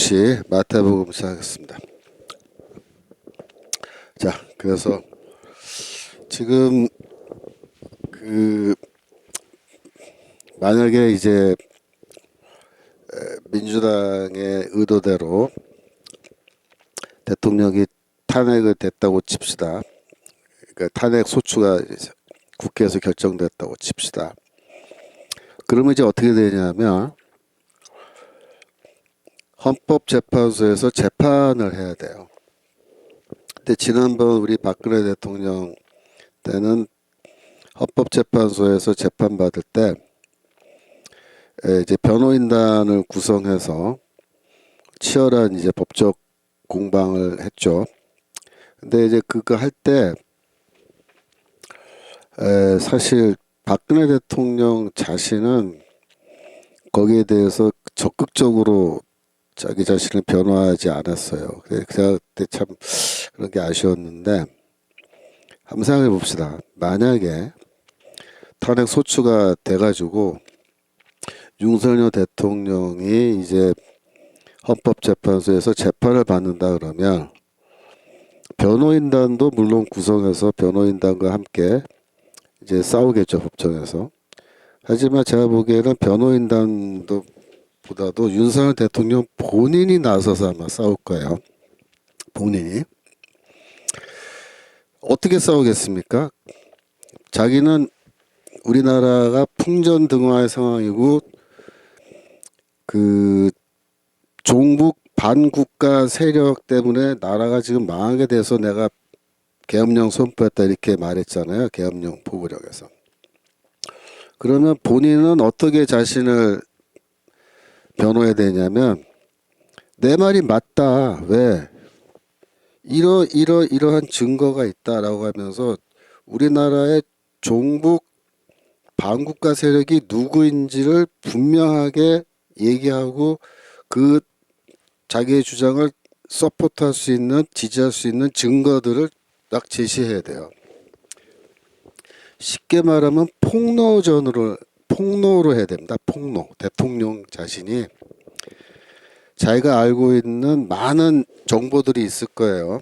없이 마태복음 시작하겠습니다. 자, 그래서 지금 만약에 이제 민주당의 의도대로 대통령이 탄핵을 됐다고 칩시다. 그러니까 탄핵 소추가 국회에서 결정됐다고 칩시다. 그러면 이제 어떻게 되냐면 헌법재판소에서 재판을 해야 돼요. 근데 지난번 우리 박근혜 대통령 때는 헌법재판소에서 재판받을 때 이제 변호인단을 구성해서 치열한 이제 법적 공방을 했죠. 근데 이제 그거 할 때 사실 박근혜 대통령 자신은 거기에 대해서 적극적으로 자기 자신을 변호하지 않았어요. 제가 그때 참 그런 게 아쉬웠는데 한번 생각해 봅시다. 만약에 탄핵 소추가 돼가지고 윤석열 대통령이 이제 헌법재판소에서 재판을 받는다 그러면 변호인단도 물론 구성해서 변호인단과 함께 이제 싸우겠죠, 법정에서. 하지만 제가 보기에는 변호인단도 보다도 윤석열 대통령 본인이 나서서 아마 싸울 거예요. 본인이. 어떻게 싸우겠습니까? 자기는 우리나라가 풍전등화의 상황이고 그 종북 반국가 세력 때문에 나라가 지금 망하게 돼서 내가 계엄령 선포했다 이렇게 말했잖아요. 계엄령 포부령에서. 그러면 본인은 어떻게 자신을 변호해야 되냐면 내 말이 맞다. 왜? 이러한 증거가 있다라고 하면서 우리나라의 종북 반국가 세력이 누구인지를 분명하게 얘기하고 그 자기의 주장을 서포트할 수 있는 지지할 수 있는 증거들을 딱 제시해야 돼요. 쉽게 말하면 폭로로 해야 됩니다. 폭로. 대통령 자신이 자기가 알고 있는 많은 정보들이 있을 거예요.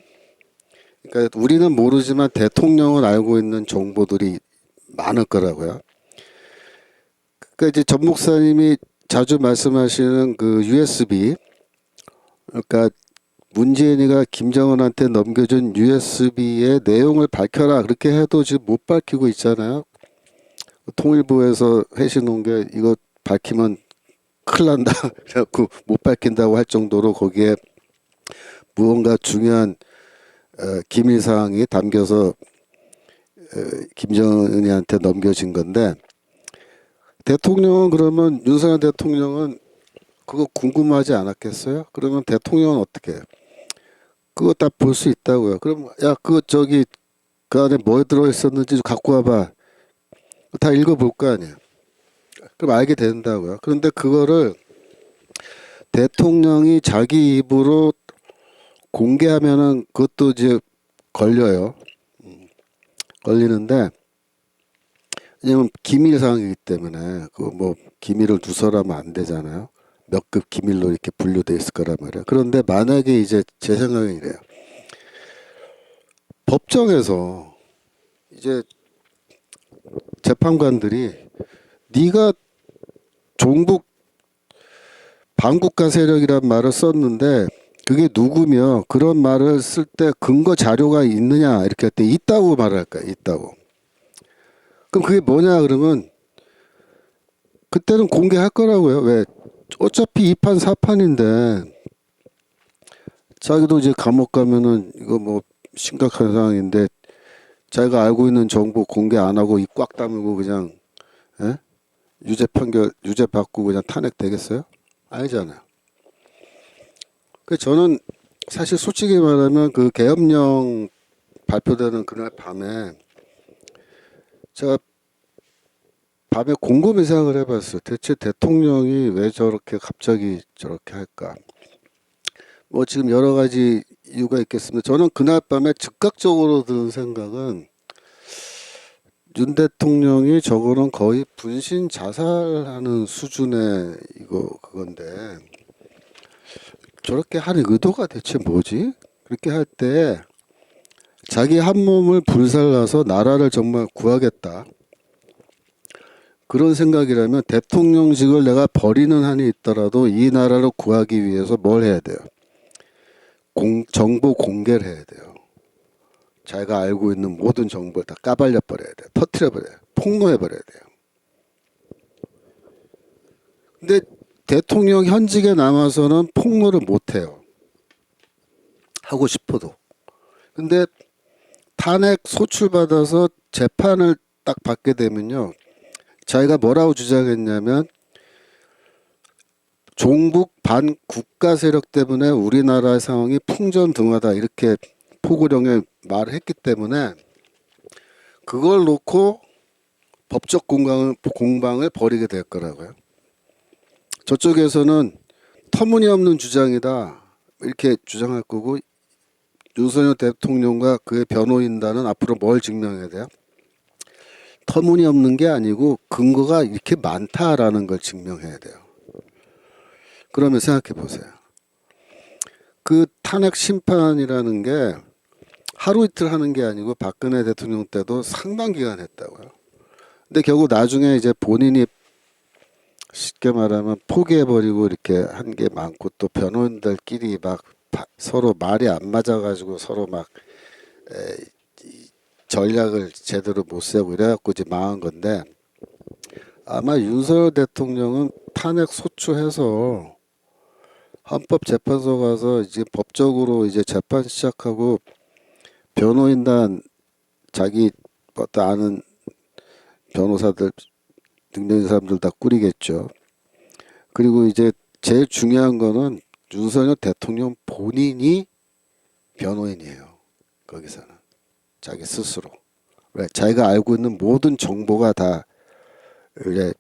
그러니까 우리는 모르지만 대통령은 알고 있는 정보들이 많을 거라고요. 그러니까 이제 전 목사님이 자주 말씀하시는 그 USB, 그러니까 문재인이가 김정은한테 넘겨준 USB의 내용을 밝혀라 그렇게 해도 지금 못 밝히고 있잖아요. 통일부에서 해시놓은 게 이거 밝히면 큰일 난다 그래갖고 못 밝힌다고 할 정도로 거기에 무언가 중요한 기밀사항이 담겨서 김정은이한테 넘겨진 건데 대통령은 그러면 윤석열 대통령은 그거 궁금하지 않았겠어요? 그러면 대통령은 어떻게 해요? 그거 다 볼 수 있다고요. 그럼 야 그거 저기 그 안에 뭐 들어있었는지 갖고 와봐. 다 읽어볼 거 아니에요. 그럼 알게 된다고요. 그런데 그거를 대통령이 자기 입으로 공개하면은 그것도 이제 걸려요. 걸리는데 왜냐면 기밀 사항이기 때문에 그 뭐 기밀을 누설하면 안 되잖아요. 몇 급 기밀로 이렇게 분류돼 있을 거란 말이에요. 그런데 만약에 이제 제 생각은 이래요. 법정에서 이제 재판관들이 네가 종북 반국가 세력이란 말을 썼는데 그게 누구며 그런 말을 쓸 때 근거 자료가 있느냐 이렇게 할 때 있다고 말을 할까요? 있다고. 그럼 그게 뭐냐 그러면 그때는 공개할 거라고요. 왜? 어차피 2판 4판인데 자기도 이제 감옥 가면은 이거 뭐 심각한 상황인데 자기가 알고 있는 정보 공개 안 하고 입 꽉 다물고 그냥 유죄 받고 그냥 탄핵 되겠어요? 아니잖아요. 그 저는 사실 솔직히 말하면 그 계엄령 발표되는 그날 밤에 제가 밤에 곰곰이 생각을 해봤어요. 대체 대통령이 왜 저렇게 갑자기 저렇게 할까? 뭐 지금 여러 가지 이유가 있겠습니다. 저는 그날 밤에 즉각적으로 드는 생각은 윤 대통령이 저거는 거의 분신 자살하는 수준의 그건데 저렇게 하는 의도가 대체 뭐지? 그렇게 할 때 자기 한 몸을 불살라서 나라를 정말 구하겠다. 그런 생각이라면 대통령직을 내가 버리는 한이 있더라도 이 나라를 구하기 위해서 뭘 해야 돼요? 정보 공개를 해야 돼요. 자기가 알고 있는 모든 정보를 다 까발려 버려야 돼요. 터트려 버려야 돼요. 폭로해 버려야 돼요. 근데 대통령 현직에 남아서는 폭로를 못 해요. 하고 싶어도. 근데 탄핵 소출받아서 재판을 딱 받게 되면요. 자기가 뭐라고 주장했냐면 종북 반국가 세력 때문에 우리나라의 상황이 풍전등화다 이렇게 포고령에 말을 했기 때문에 그걸 놓고 법적 공방을 벌이게 될 거라고요. 저쪽에서는 터무니없는 주장이다 이렇게 주장할 거고 윤석열 대통령과 그의 변호인단은 앞으로 뭘 증명해야 돼요? 터무니없는 게 아니고 근거가 이렇게 많다라는 걸 증명해야 돼요. 그러면 생각해 보세요. 그 탄핵 심판이라는 게 하루 이틀 하는 게 아니고 박근혜 대통령 때도 상당 기간 했다고요. 근데 결국 나중에 이제 본인이 쉽게 말하면 포기해버리고 이렇게 한 게 많고 또 변호인들끼리 막 서로 말이 안 맞아가지고 서로 막 전략을 제대로 못 세우고 이래갖고 이제 망한 건데 아마 윤석열 대통령은 탄핵 소추해서 헌법재판소 가서 이제 법적으로 이제 재판 시작하고 변호인단 자기 어떤 아는 변호사들 능력 있는 사람들 다 꾸리겠죠. 그리고 이제 제일 중요한 거는 윤석열 대통령 본인이 변호인이에요. 거기서는 자기 스스로. 왜? 자기가 알고 있는 모든 정보가 다 이제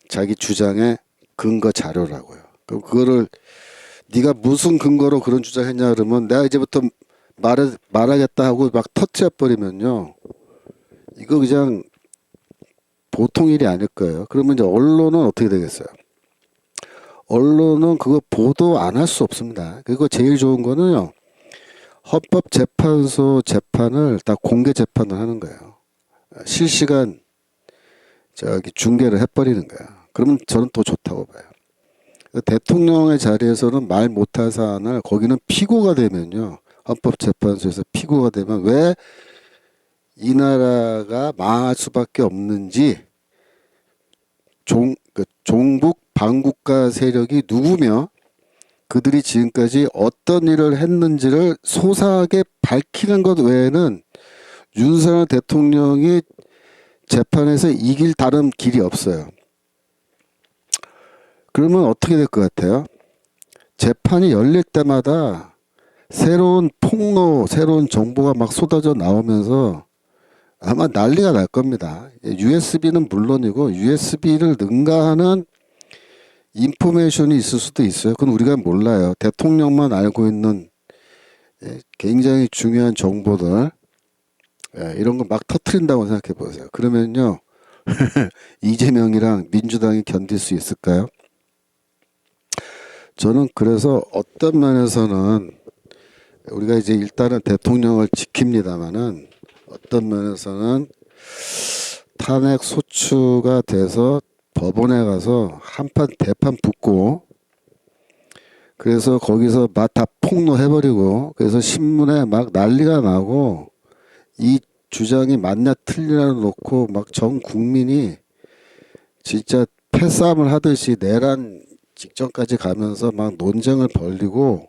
자기 주장의 근거 자료라고요. 그럼 그거를 네가 무슨 근거로 그런 주장했냐 그러면 내가 이제부터 말하겠다 하고 막 터트려 버리면요. 이거 그냥 보통 일이 아닐 거예요. 그러면 이제 언론은 어떻게 되겠어요? 언론은 그거 보도 안 할 수 없습니다. 그리고 제일 좋은 거는요. 헌법재판소 재판을 다 공개 재판을 하는 거예요. 실시간 중계를 해버리는 거예요. 그러면 저는 더 좋다고 봐요. 대통령의 자리에서는 말 못할 사안을 거기는 피고가 되면요. 헌법재판소에서 피고가 되면 왜 이 나라가 망할 수밖에 없는지 종북 반국가 세력이 누구며 그들이 지금까지 어떤 일을 했는지를 소상하게 밝히는 것 외에는 윤석열 대통령이 재판에서 이길 다른 길이 없어요. 그러면 어떻게 될 것 같아요? 재판이 열릴 때마다 새로운 폭로, 새로운 정보가 막 쏟아져 나오면서 아마 난리가 날 겁니다. USB는 물론이고 USB를 능가하는 인포메이션이 있을 수도 있어요. 그건 우리가 몰라요. 대통령만 알고 있는 굉장히 중요한 정보들 이런 거 막 터트린다고 생각해 보세요. 그러면요. 이재명이랑 민주당이 견딜 수 있을까요? 저는 그래서 어떤 면에서는 우리가 이제 일단은 대통령을 지킵니다마는 어떤 면에서는 탄핵 소추가 돼서 법원에 가서 한판 대판 붙고 그래서 거기서 막 다 폭로해버리고 그래서 신문에 막 난리가 나고 이 주장이 맞냐 틀리냐 놓고 막 전 국민이 진짜 패싸움을 하듯이 내란 직전까지 가면서 막 논쟁을 벌이고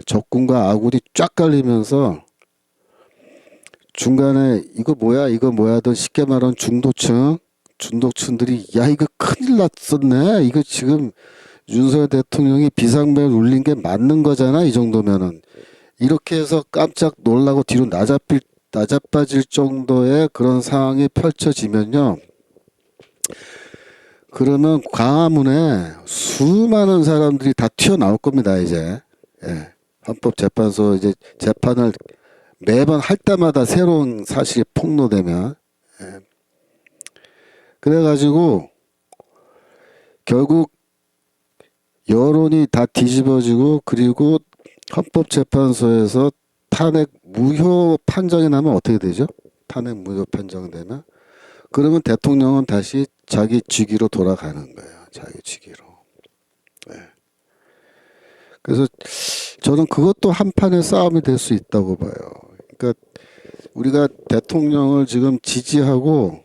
적군과 아군이 쫙 갈리면서 중간에 이거 뭐야 하던 쉽게 말하면 중도층들이 야 이거 큰일 났었네 이거 지금 윤석열 대통령이 비상벨 울린 게 맞는 거잖아 이 정도면은 이렇게 해서 깜짝 놀라고 뒤로 나자빠질 정도의 그런 상황이 펼쳐지면요 그러면 광화문에 수많은 사람들이 다 튀어나올 겁니다 이제 헌법재판소 이제 재판을 매번 할 때마다 새로운 사실이 폭로되면 그래가지고 결국 여론이 다 뒤집어지고 그리고 헌법재판소에서 탄핵 무효 판정이 나면 어떻게 되죠? 탄핵 무효 판정되면 그러면 대통령은 다시 자기 직위로 돌아가는 거예요. 자기 직위로. 네. 그래서 저는 그것도 한판의 싸움이 될 수 있다고 봐요. 그러니까 우리가 대통령을 지금 지지하고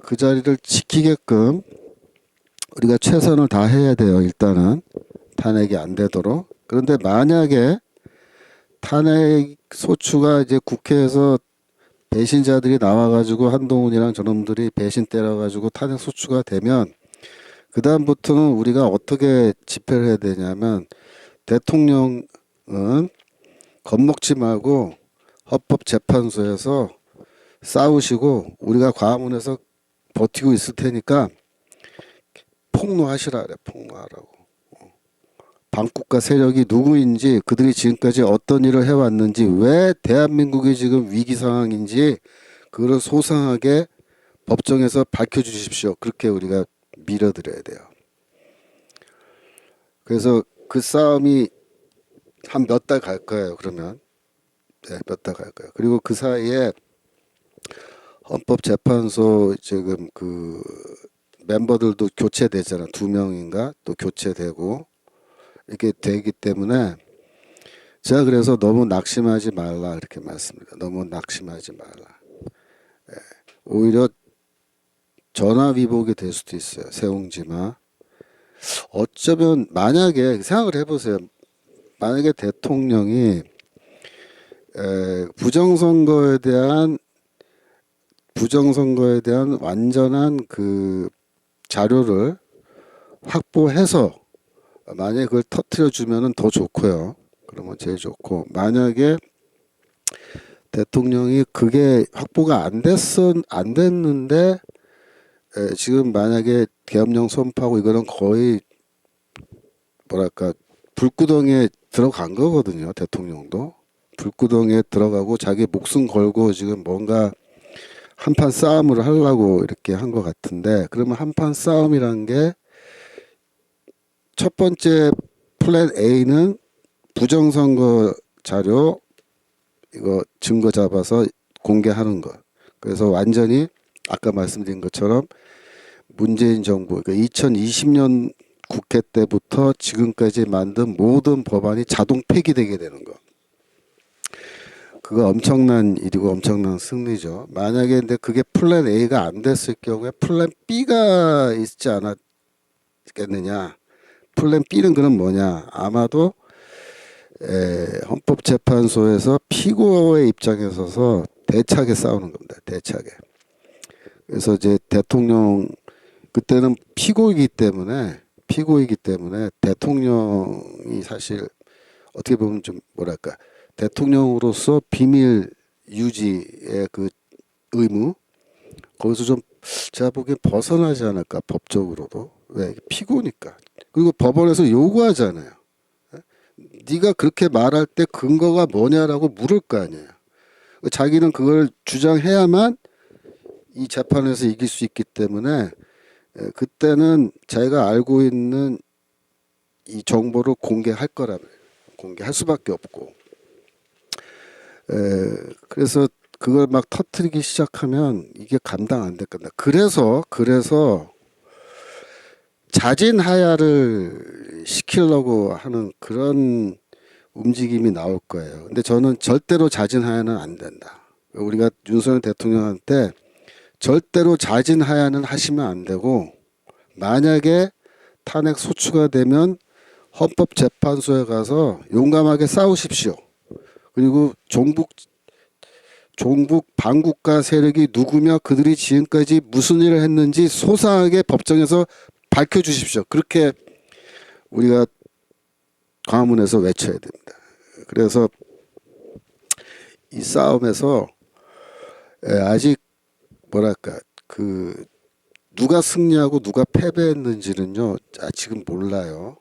그 자리를 지키게끔 우리가 최선을 다해야 돼요. 일단은 탄핵이 안 되도록. 그런데 만약에 탄핵 소추가 이제 국회에서 배신자들이 나와가지고 한동훈이랑 저놈들이 배신 때려가지고 탄핵 소추가 되면 그 다음부터는 우리가 어떻게 집회를 해야 되냐면 대통령은 겁먹지 말고 헌법재판소에서 싸우시고 우리가 과문해서 버티고 있을 테니까 폭로하시라 그래. 폭로하라고. 반국가 세력이 누구인지 그들이 지금까지 어떤 일을 해왔는지 왜 대한민국이 지금 위기 상황인지 그걸 소상하게 법정에서 밝혀주십시오. 그렇게 우리가 밀어드려야 돼요. 그래서 그 싸움이 한 몇 달 갈 거예요. 그러면 네, 몇 달 갈 거예요. 그리고 그 사이에 헌법재판소 지금 그 멤버들도 교체되잖아. 2명인가 또 교체되고 이렇게 되기 때문에 제가 그래서 너무 낙심하지 말라 이렇게 말씀드립니다. 너무 낙심하지 말라. 예, 오히려 전화위복이 될 수도 있어요. 세웅지마. 어쩌면 만약에 생각을 해보세요. 만약에 대통령이 부정선거에 대한 완전한 그 자료를 확보해서 만약에 그걸 터트려 주면은 더 좋고요. 그러면 제일 좋고 만약에 대통령이 그게 확보가 안 됐는데 지금 만약에 계엄령 선포하고 이거는 거의 뭐랄까 불구덩이에 들어간 거거든요. 대통령도 불구덩이에 들어가고 자기 목숨 걸고 지금 뭔가 한판 싸움을 하려고 이렇게 한 것 같은데 그러면 한판 싸움이란 게 첫 번째 플랜 A는 부정선거 자료 이거 증거 잡아서 공개하는 것. 그래서 완전히 아까 말씀드린 것처럼 문재인 정부 그러니까 2020년 국회 때부터 지금까지 만든 모든 법안이 자동 폐기되게 되는 거. 그거 엄청난 일이고 엄청난 승리죠. 만약에 근데 그게 플랜 A가 안 됐을 경우에 플랜 B가 있지 않았겠느냐. 플랜 B는 그럼 뭐냐? 아마도 헌법재판소에서 피고의 입장에 서서 대차게 싸우는 겁니다. 대차게. 그래서 이제 대통령 그때는 피고이기 때문에 대통령이 사실 어떻게 보면 좀 뭐랄까 대통령으로서 비밀 유지의 그 의무 거기서 좀 제가 보기엔 벗어나지 않을까 법적으로도 왜 피고니까 그리고 법원에서 요구하잖아요. 네가 그렇게 말할 때 근거가 뭐냐라고 물을 거 아니에요. 자기는 그걸 주장해야만 이 재판에서 이길 수 있기 때문에 그때는 자기가 알고 있는 이 정보를 공개할 거라면 공개할 수밖에 없고 그래서 그걸 막 터트리기 시작하면 이게 감당 안 될 겁니다. 그래서 자진하야를 시키려고 하는 그런 움직임이 나올 거예요. 근데 저는 절대로 자진하야는 안 된다. 우리가 윤석열 대통령한테 절대로 자진하야는 하시면 안 되고 만약에 탄핵 소추가 되면 헌법재판소에 가서 용감하게 싸우십시오. 그리고 종북 반국가 세력이 누구며 그들이 지금까지 무슨 일을 했는지 소상하게 법정에서 밝혀주십시오. 그렇게 우리가 광화문에서 외쳐야 됩니다. 그래서 이 싸움에서 아직 뭐랄까 그 누가 승리하고 누가 패배했는지는요 지금 몰라요.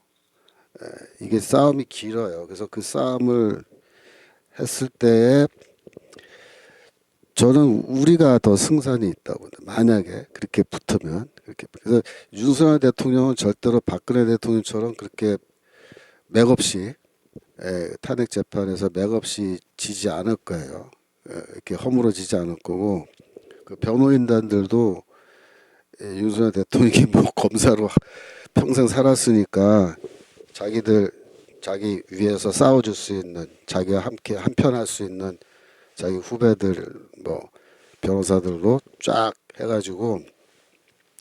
이게 싸움이 길어요. 그래서 그 싸움을 했을 때에 저는 우리가 더 승산이 있다고 만약에 그렇게 붙으면 그렇게. 그래서 윤석열 대통령은 절대로 박근혜 대통령처럼 그렇게 맥없이 탄핵 재판에서 맥없이 지지 않을 거예요. 이렇게 허물어지지 않을 거고 그 변호인단들도 윤석열 대통령이 뭐 검사로 평생 살았으니까 자기 위해서 싸워줄 수 있는 자기와 함께 한편 할 수 있는 자기 후배들 뭐 변호사들로 쫙 해가지고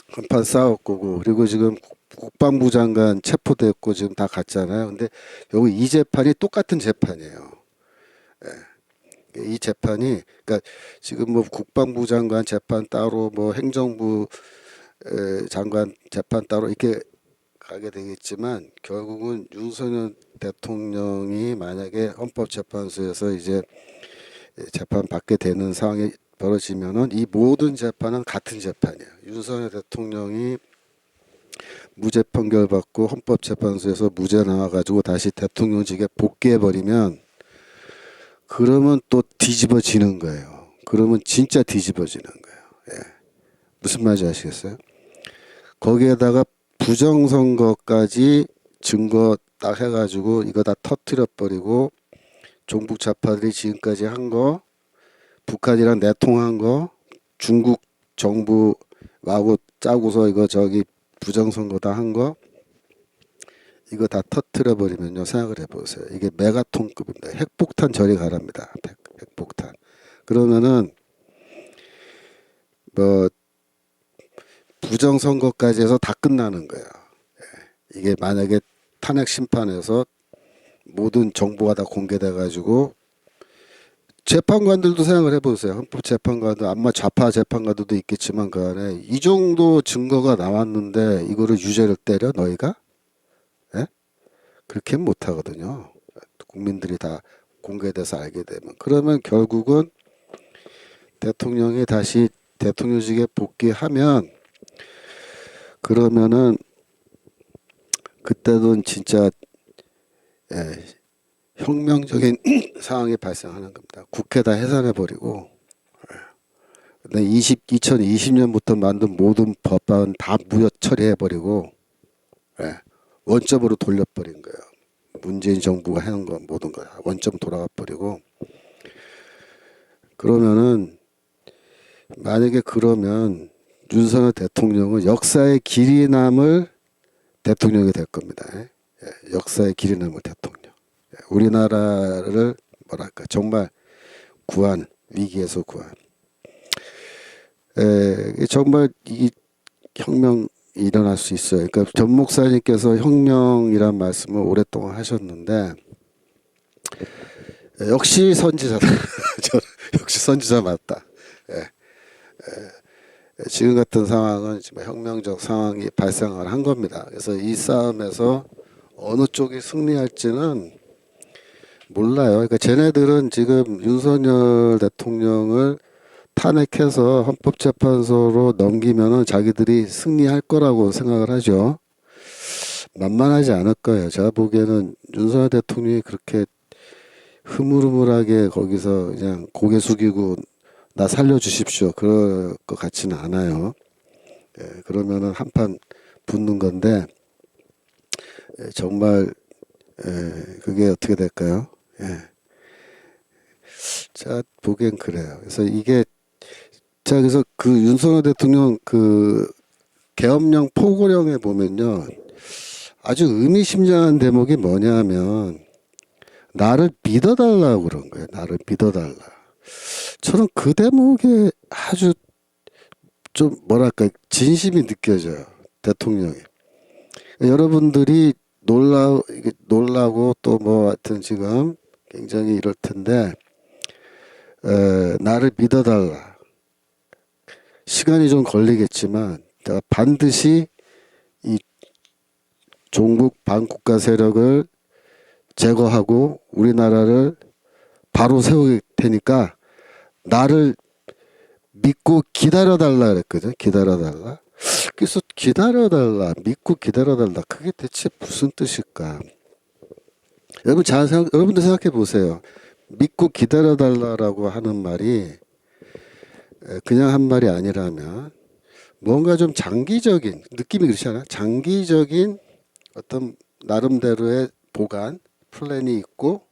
한판 싸울 거고 그리고 지금 국방부 장관 체포됐고 지금 다 갔잖아요. 근데 여기 이 재판이 똑같은 재판이에요. 이 재판이 그러니까 지금 뭐 국방부 장관 재판 따로 뭐 행정부 장관 재판 따로 이렇게 가게 되겠지만 결국은 윤석열 대통령이 만약에 헌법재판소에서 이제 재판 받게 되는 상황이 벌어지면은 이 모든 재판은 같은 재판이에요. 윤석열 대통령이 무죄 판결 받고 헌법재판소에서 무죄 나와가지고 다시 대통령직에 복귀해 버리면 그러면 또 뒤집어지는 거예요. 그러면 진짜 뒤집어지는 거예요. 무슨 말인지 아시겠어요? 거기에다가 부정선거까지 증거 딱 해가지고 이거 다 터뜨려 버리고 종북 좌파들이 지금까지 한 거, 북한이랑 내통한 거, 중국 정부하고 짜고서 이거 저기 부정선거 다 한 거, 이거 다 터뜨려 버리면요. 생각을 해보세요. 이게 메가톤급입니다. 핵폭탄 저리 가랍니다. 핵폭탄. 그러면은 뭐 부정선거까지 해서 다 끝나는 거예요. 이게 만약에 탄핵 심판에서 모든 정보가 다 공개돼 가지고 재판관들도 생각을 해보세요. 헌법재판관도 아마 좌파 재판관들도 있겠지만 그 안에 이 정도 증거가 나왔는데 이거를 유죄를 때려 너희가? 예? 그렇게 못하거든요. 국민들이 다 공개돼서 알게 되면. 그러면 결국은 대통령이 다시 대통령직에 복귀하면 그러면은 그때는 진짜 혁명적인 상황이 발생하는 겁니다. 국회 다 해산해버리고 2020년부터 만든 모든 법안 다 무효 처리해버리고 원점으로 돌려버린 거예요. 문재인 정부가 해놓은 거 모든 거 원점 돌아가 버리고 그러면은 만약에 그러면 윤석열 대통령은 역사의 길이 남을 대통령이 될 겁니다. 역사의 길이 남을 대통령. 우리나라를 뭐랄까 정말 구한 위기에서 구한. 정말 이 혁명 일어날 수 있어요. 그러니까 전 목사님께서 혁명이란 말씀을 오랫동안 하셨는데 역시 선지자다. 역시 선지자 맞다. 지금 같은 상황은 지금 혁명적 상황이 발생을 한 겁니다. 그래서 이 싸움에서 어느 쪽이 승리할지는 몰라요. 그러니까 쟤네들은 지금 윤석열 대통령을 탄핵해서 헌법재판소로 넘기면은 자기들이 승리할 거라고 생각을 하죠. 만만하지 않을 거예요. 제가 보기에는 윤석열 대통령이 그렇게 흐물흐물하게 거기서 그냥 고개 숙이고 나 살려주십시오. 그럴 것 같지는 않아요. 그러면은 한판 붙는 건데 정말 그게 어떻게 될까요? 자 보기엔 그래요. 그래서 이게 자 그래서 그 윤석열 대통령 그 계엄령 포고령에 보면요 아주 의미심장한 대목이 뭐냐면 나를 믿어달라고 그런 거예요. 나를 믿어달라. 저는 그 대목에 아주 좀 뭐랄까 진심이 느껴져요. 대통령이. 여러분들이 놀라고 또 뭐 하여튼 지금 굉장히 이럴 텐데 나를 믿어달라. 시간이 좀 걸리겠지만 내가 반드시 이 종북 반국가 세력을 제거하고 우리나라를 바로 세울 테니까 나를 믿고 기다려달라 그랬거든. 기다려달라. 그래서 기다려달라, 믿고 기다려달라. 그게 대체 무슨 뜻일까? 여러분들 생각해 보세요. 믿고 기다려달라라고 하는 말이 그냥 한 말이 아니라면 뭔가 좀 장기적인 느낌이 그렇잖아. 장기적인 어떤 나름대로의 보관 플랜이 있고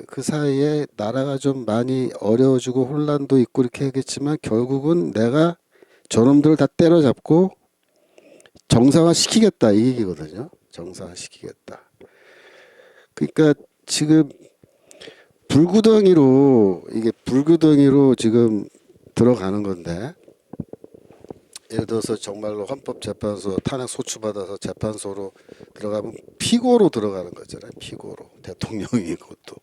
그 사이에 나라가 좀 많이 어려워지고 혼란도 있고 이렇게 하겠지만 결국은 내가 저놈들을 다 때려잡고 정상화 시키겠다 이 얘기거든요. 정상화 시키겠다. 그러니까 지금 불구덩이로 지금 들어가는 건데 예를 들어서 정말로 헌법재판소 탄핵 소추받아서 재판소로 들어가면 피고로 들어가는 거잖아요. 피고로 대통령이 그것도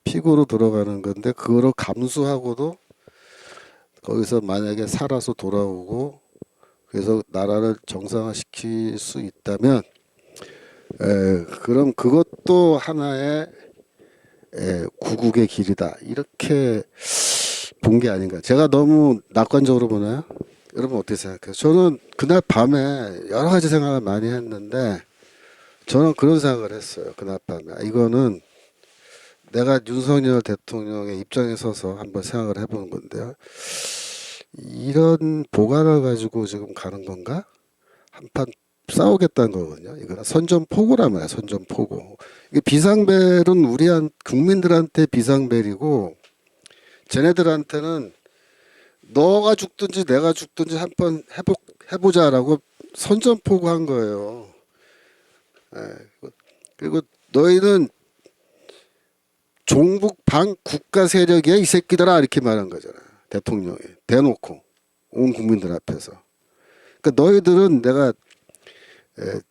피고로 들어가는 건데 그거를 감수하고도 거기서 만약에 살아서 돌아오고 그래서 나라를 정상화시킬 수 있다면 그럼 그것도 하나의 구국의 길이다 이렇게 본 게 아닌가. 제가 너무 낙관적으로 보나요? 여러분 어떻게 생각해요? 저는 그날 밤에 여러 가지 생각을 많이 했는데 저는 그런 생각을 했어요. 그날 밤에 이거는 내가 윤석열 대통령의 입장에 서서 한번 생각을 해보는 건데요. 이런 보관을 가지고 지금 가는 건가? 한판 싸우겠다는 거거든요. 이거는 선전포고란 말이야. 선전포고. 이게 비상벨은 국민들한테 비상벨이고 쟤네들한테는 너가 죽든지 내가 죽든지 한번 해보자라고 선전포고한 거예요. 그리고 너희는 종북 반국가 세력이야 이 새끼들아 이렇게 말한 거잖아. 대통령이 대놓고 온 국민들 앞에서. 그러니까 너희들은 내가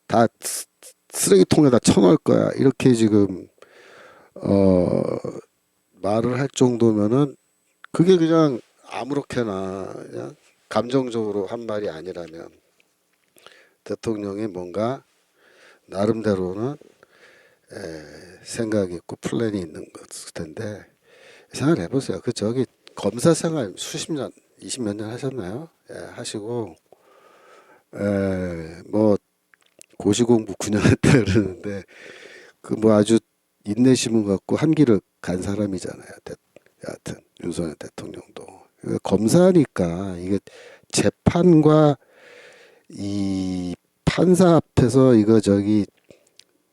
다 쓰레기통에다 쳐넣을 거야 이렇게 지금 말을 할 정도면은 그게 그냥 아무렇게나 그냥 감정적으로 한 말이 아니라면 대통령이 뭔가 나름대로는 생각이 있고 플랜이 있는 것일 텐데 생각을 해보세요. 그 저기 검사 생활 수십 년, 20몇 년 하셨나요? 하시고 뭐 고시공부 9년 했다 그러는데 그 뭐 아주 인내심을 갖고 한 길을 간 사람이잖아요. 여하튼 윤석열 대통령도 검사니까 이게 재판과 이 판사 앞에서 이거 저기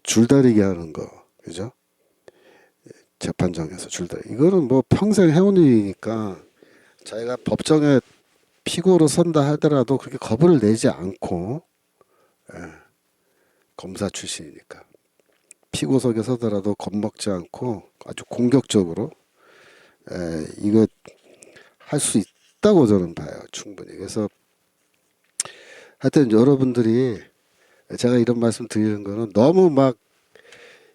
줄다리기 하는 거 그죠? 재판정에서 줄다리기 이거는 뭐 평생 해온 일이니까 자기가 법정에 피고로 선다 하더라도 그렇게 겁을 내지 않고 검사 출신이니까 피고석에 서더라도 겁먹지 않고 아주 공격적으로 이거 할 수 있다고 저는 봐요. 충분히. 그래서 하여튼 여러분들이 제가 이런 말씀 드리는 거는 너무 막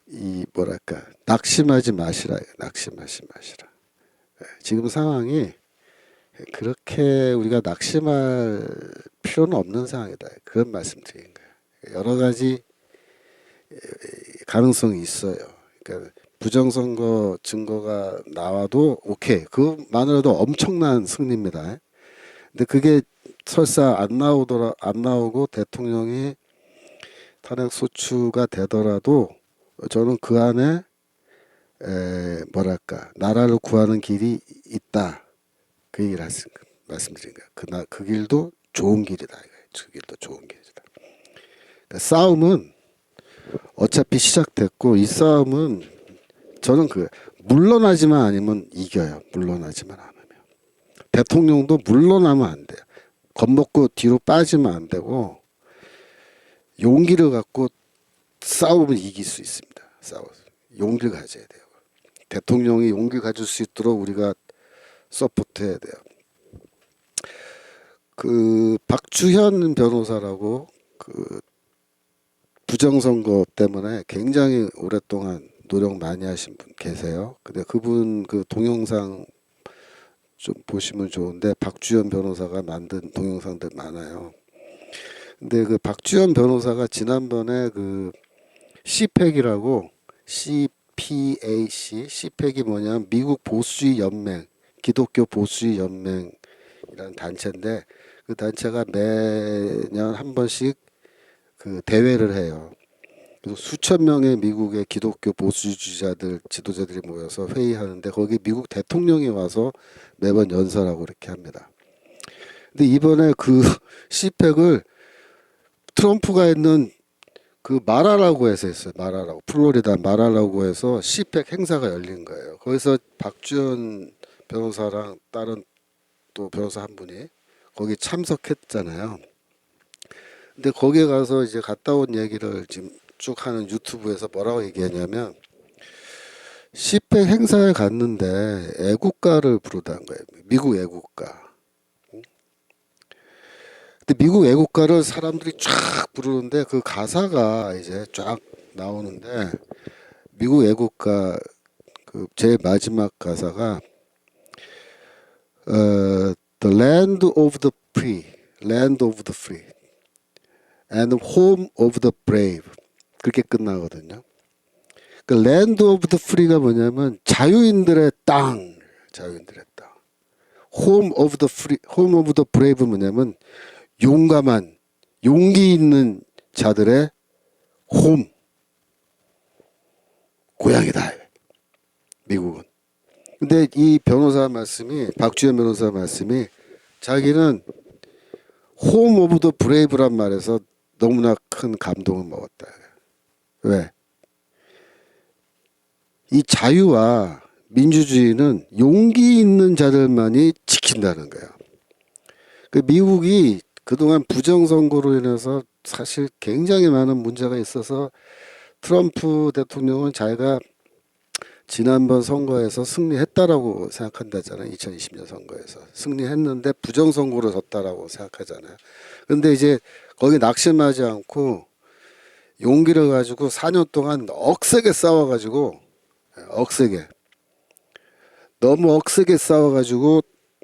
이 뭐랄까 낙심하지 마시라. 낙심하지 마시라. 지금 상황이 그렇게 우리가 낙심할 필요는 없는 상황이다. 그런 말씀 드린 거예요. 여러 가지 가능성이 있어요. 그러니까 부정선거 증거가 나와도 오케이. 그만으로도 엄청난 승리입니다. 근데 그게 설사 안 나오고 대통령이 탄핵 소추가 되더라도 저는 그 안에 뭐랄까 나라를 구하는 길이 있다. 그 얘기를 말씀드린 거예요. 그 길도 좋은 길이다. 그 길도 좋은 길이다. 그러니까 싸움은 어차피 시작됐고 이 싸움은 저는 물러나지만 않으면 이겨요. 물러나지만 않으면 대통령도 물러나면 안 돼요. 겁먹고 뒤로 빠지면 안 되고 용기를 갖고 싸우면 이길 수 있습니다. 용기를 가져야 돼요. 대통령이 용기 가질 수 있도록 우리가 서포트해야 돼요. 그 박주현 변호사라고 그 부정선거 때문에 굉장히 오랫동안 노력 많이 하신 분 계세요. 근데 그분 그 동영상 좀 보시면 좋은데 박주현 변호사가 만든 동영상들 많아요. 근데 그 박주현 변호사가 지난번에 그 CPAC이라고 CPAC 뭐냐면 미국 보수주의 연맹 기독교 보수주의 연맹이라는 단체인데 그 단체가 매년 한 번씩 그 대회를 해요. 그래서 수천 명의 미국의 기독교 보수주의자들 지도자들이 모여서 회의하는데 거기 미국 대통령이 와서 매번 연설하고 이렇게 합니다. 근데 이번에 그 시팩을 트럼프가 있는 그 마라라고 해서 했어요. 마라라고. 플로리다 마라라고 해서 시팩 행사가 열린 거예요. 거기서 박주현 변호사랑 다른 또 변호사 한 분이 거기 참석했잖아요. 근데 거기에 가서 이제 갔다 온 얘기를 지금 쭉 하는 유튜브에서 뭐라고 얘기하냐면 시팩 행사에 갔는데 애국가를 부르다는 거예요. 미국 애국가. 근데 미국 애국가를 사람들이 쫙 부르는데 그 가사가 이제 쫙 나오는데 미국 애국가 그 제일 마지막 가사가 The land of the free, land of the free, and home of the brave 그렇게 끝나거든요. 그 land of the free가 뭐냐면 자유인들의 땅, 자유인들의 땅. home of the free, home of the brave 뭐냐면 용감한, 용기 있는 자들의 홈, 고향이다. 미국은. 근데 이 변호사 말씀이, 박주현 변호사 말씀이 자기는 홈 오브 더 브레이브란 말에서 너무나 큰 감동을 먹었다. 왜? 이 자유와 민주주의는 용기 있는 자들만이 지킨다는 거예요. 그 미국이 그동안 부정선거로 인해서 사실 굉장히 많은 문제가 있어서 트럼프 대통령은 자기가 지난번 선거에서 승리했다라고 생각한다잖아요. 2020년 선거에서 승리했는데 부정선거로 졌다라고 생각하잖아요. 근데 이제 거기 낙심하지 않고 용기를 가지고 4년 동안 억세게 싸워가지고 억세게 너무 억세게 싸워가지고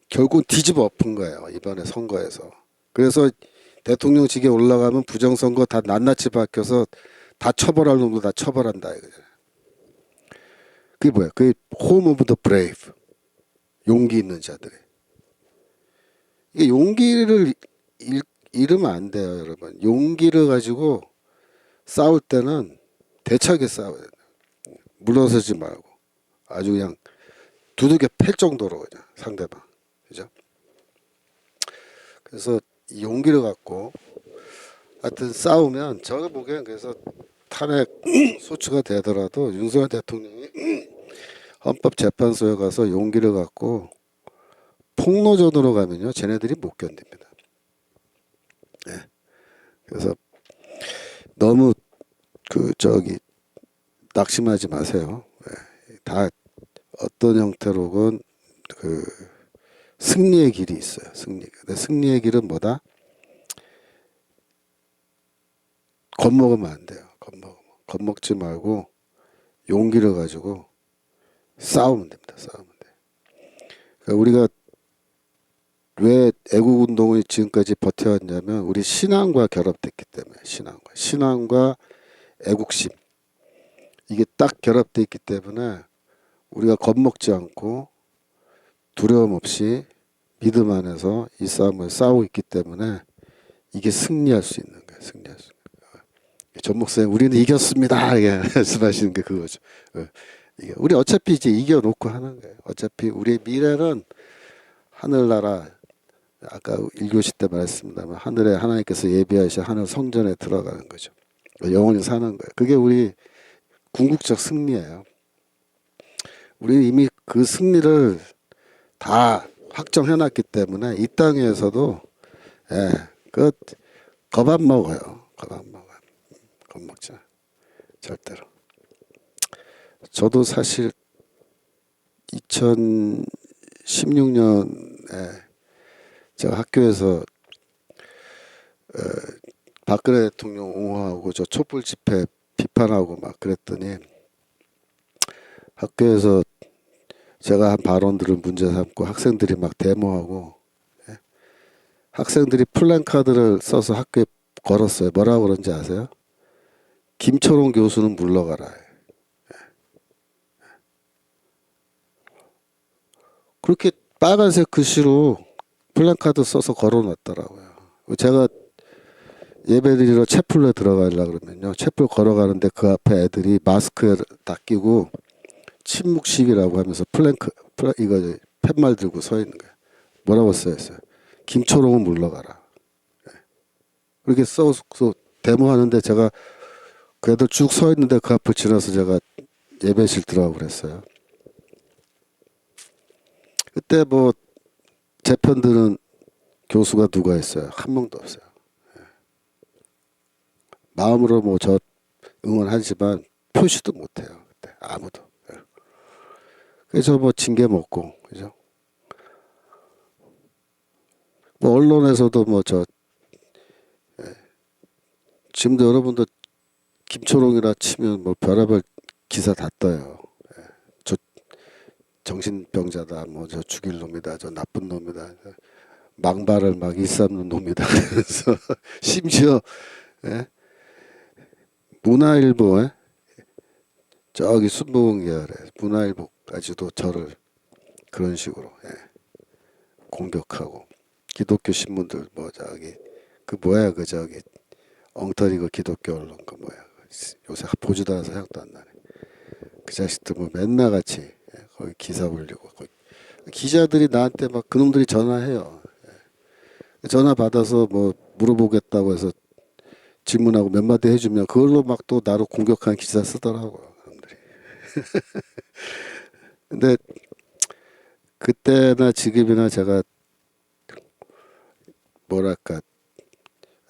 결국 뒤집어 엎은 거예요. 이번에 선거에서. 그래서 대통령직에 올라가면 부정선거 다 낱낱이 바뀌어서 다 처벌할 놈도 다 처벌한다 이거잖아요. 그게 뭐야? 그게 홈 오브 더 브레이브. 용기 있는 자들이. 이게 용기를 잃으면 안 돼요, 여러분. 용기를 가지고 싸울 때는 대차게 싸워야 돼요. 물러서지 말고 아주 그냥 두들겨 팰 정도로 그냥 상대방. 그죠? 그래서 이 용기를 갖고 하여튼 싸우면 제가 보기엔 그래서 탄핵 소추가 되더라도 윤석열 대통령이 헌법재판소에 가서 용기를 갖고 폭로전으로 가면요 쟤네들이 못 견딥니다. 네. 그래서 너무 낙심하지 마세요. 네. 다 어떤 형태로건 그 승리의 길이 있어요. 근데 승리의 길은 뭐다? 겁먹으면 안 돼요. 겁먹지 말고 용기를 가지고 싸우면 됩니다. 싸우면 돼. 그러니까 우리가 왜 애국운동이 지금까지 버텨왔냐면 우리 신앙과 결합됐기 때문에 신앙과 애국심 이게 딱 결합되어 있기 때문에 우리가 겁먹지 않고 두려움 없이 믿음 안에서 이 싸움을 싸우고 있기 때문에 이게 승리할 수 있는 거예요. 승리할 수 있는 거예요. 전 목사님 우리는 이겼습니다. 이게 말씀하시는 게 그거죠. 이게 우리 어차피 이제 이겨놓고 하는 거예요. 어차피 우리의 미래는 하늘나라 아까 1교시 때 말했습니다만 하늘에 하나님께서 예비하신 하늘 성전에 들어가는 거죠. 영원히 사는 거예요. 그게 우리 궁극적 승리예요. 우리는 이미 그 승리를 다 확정해놨기 때문에 이 땅에서도 겁 안 먹어요. 겁 먹지 절대로. 저도 사실 2016년에 제가 학교에서 박근혜 대통령 옹호하고 저 촛불 집회 비판하고 막 그랬더니 학교에서 제가 한 발언들을 문제 삼고 학생들이 막 데모하고 학생들이 플랜카드를 써서 학교에 걸었어요. 뭐라고 그런지 아세요? 김철원 교수는 물러가라. 그렇게 빨간색 글씨로 플랜카드 써서 걸어놨더라고요. 제가 예배드리러 채플에 들어가려고 그러면요. 채플 걸어가는데 그 앞에 애들이 마스크에 다 끼고 침묵식이라고 하면서 이거 팻말 들고 서 있는 거예요. 뭐라고 써있어요? 김초롱은 물러가라. 그렇게 써서 데모하는데 제가 그 애들 쭉 서 있는데 그 앞을 지나서 제가 예배실 들어가고 그랬어요. 그때 뭐 제 편 드는 교수가 누가 있어요? 한 명도 없어요. 마음으로 뭐 저 응원하지만 표시도 못해요. 그때 아무도. 그래서 뭐 징계 먹고 그죠? 뭐 언론에서도 뭐 저 지금도 여러분도 김초롱이라 치면 뭐 별의별 기사 다 떠요. 저 정신병자다, 뭐 저 죽일 놈이다, 저 나쁜 놈이다, 망발을 막 일삼는 놈이다. 그래서 심지어 예? 문화일보에 저기 순복음계열에 문화일보까지도 저를 그런 식으로 공격하고 기독교 신문들 뭐 저기 그 뭐야 그 저기 엉터리 그 기독교 언론 그 뭐야 요새 보지도 않아서 생각도 안 나네. 그 자식들 뭐 맨날 같이 거기 기사 올리고 거기 기자들이 나한테 막 그놈들이 전화해요. 전화 받아서 뭐 물어보겠다고 해서 질문하고 몇 마디 해주면 그걸로 막 또 나를 공격하는 기사 쓰더라고요. 사람들이. 근데 그때나 지금이나 제가 뭐랄까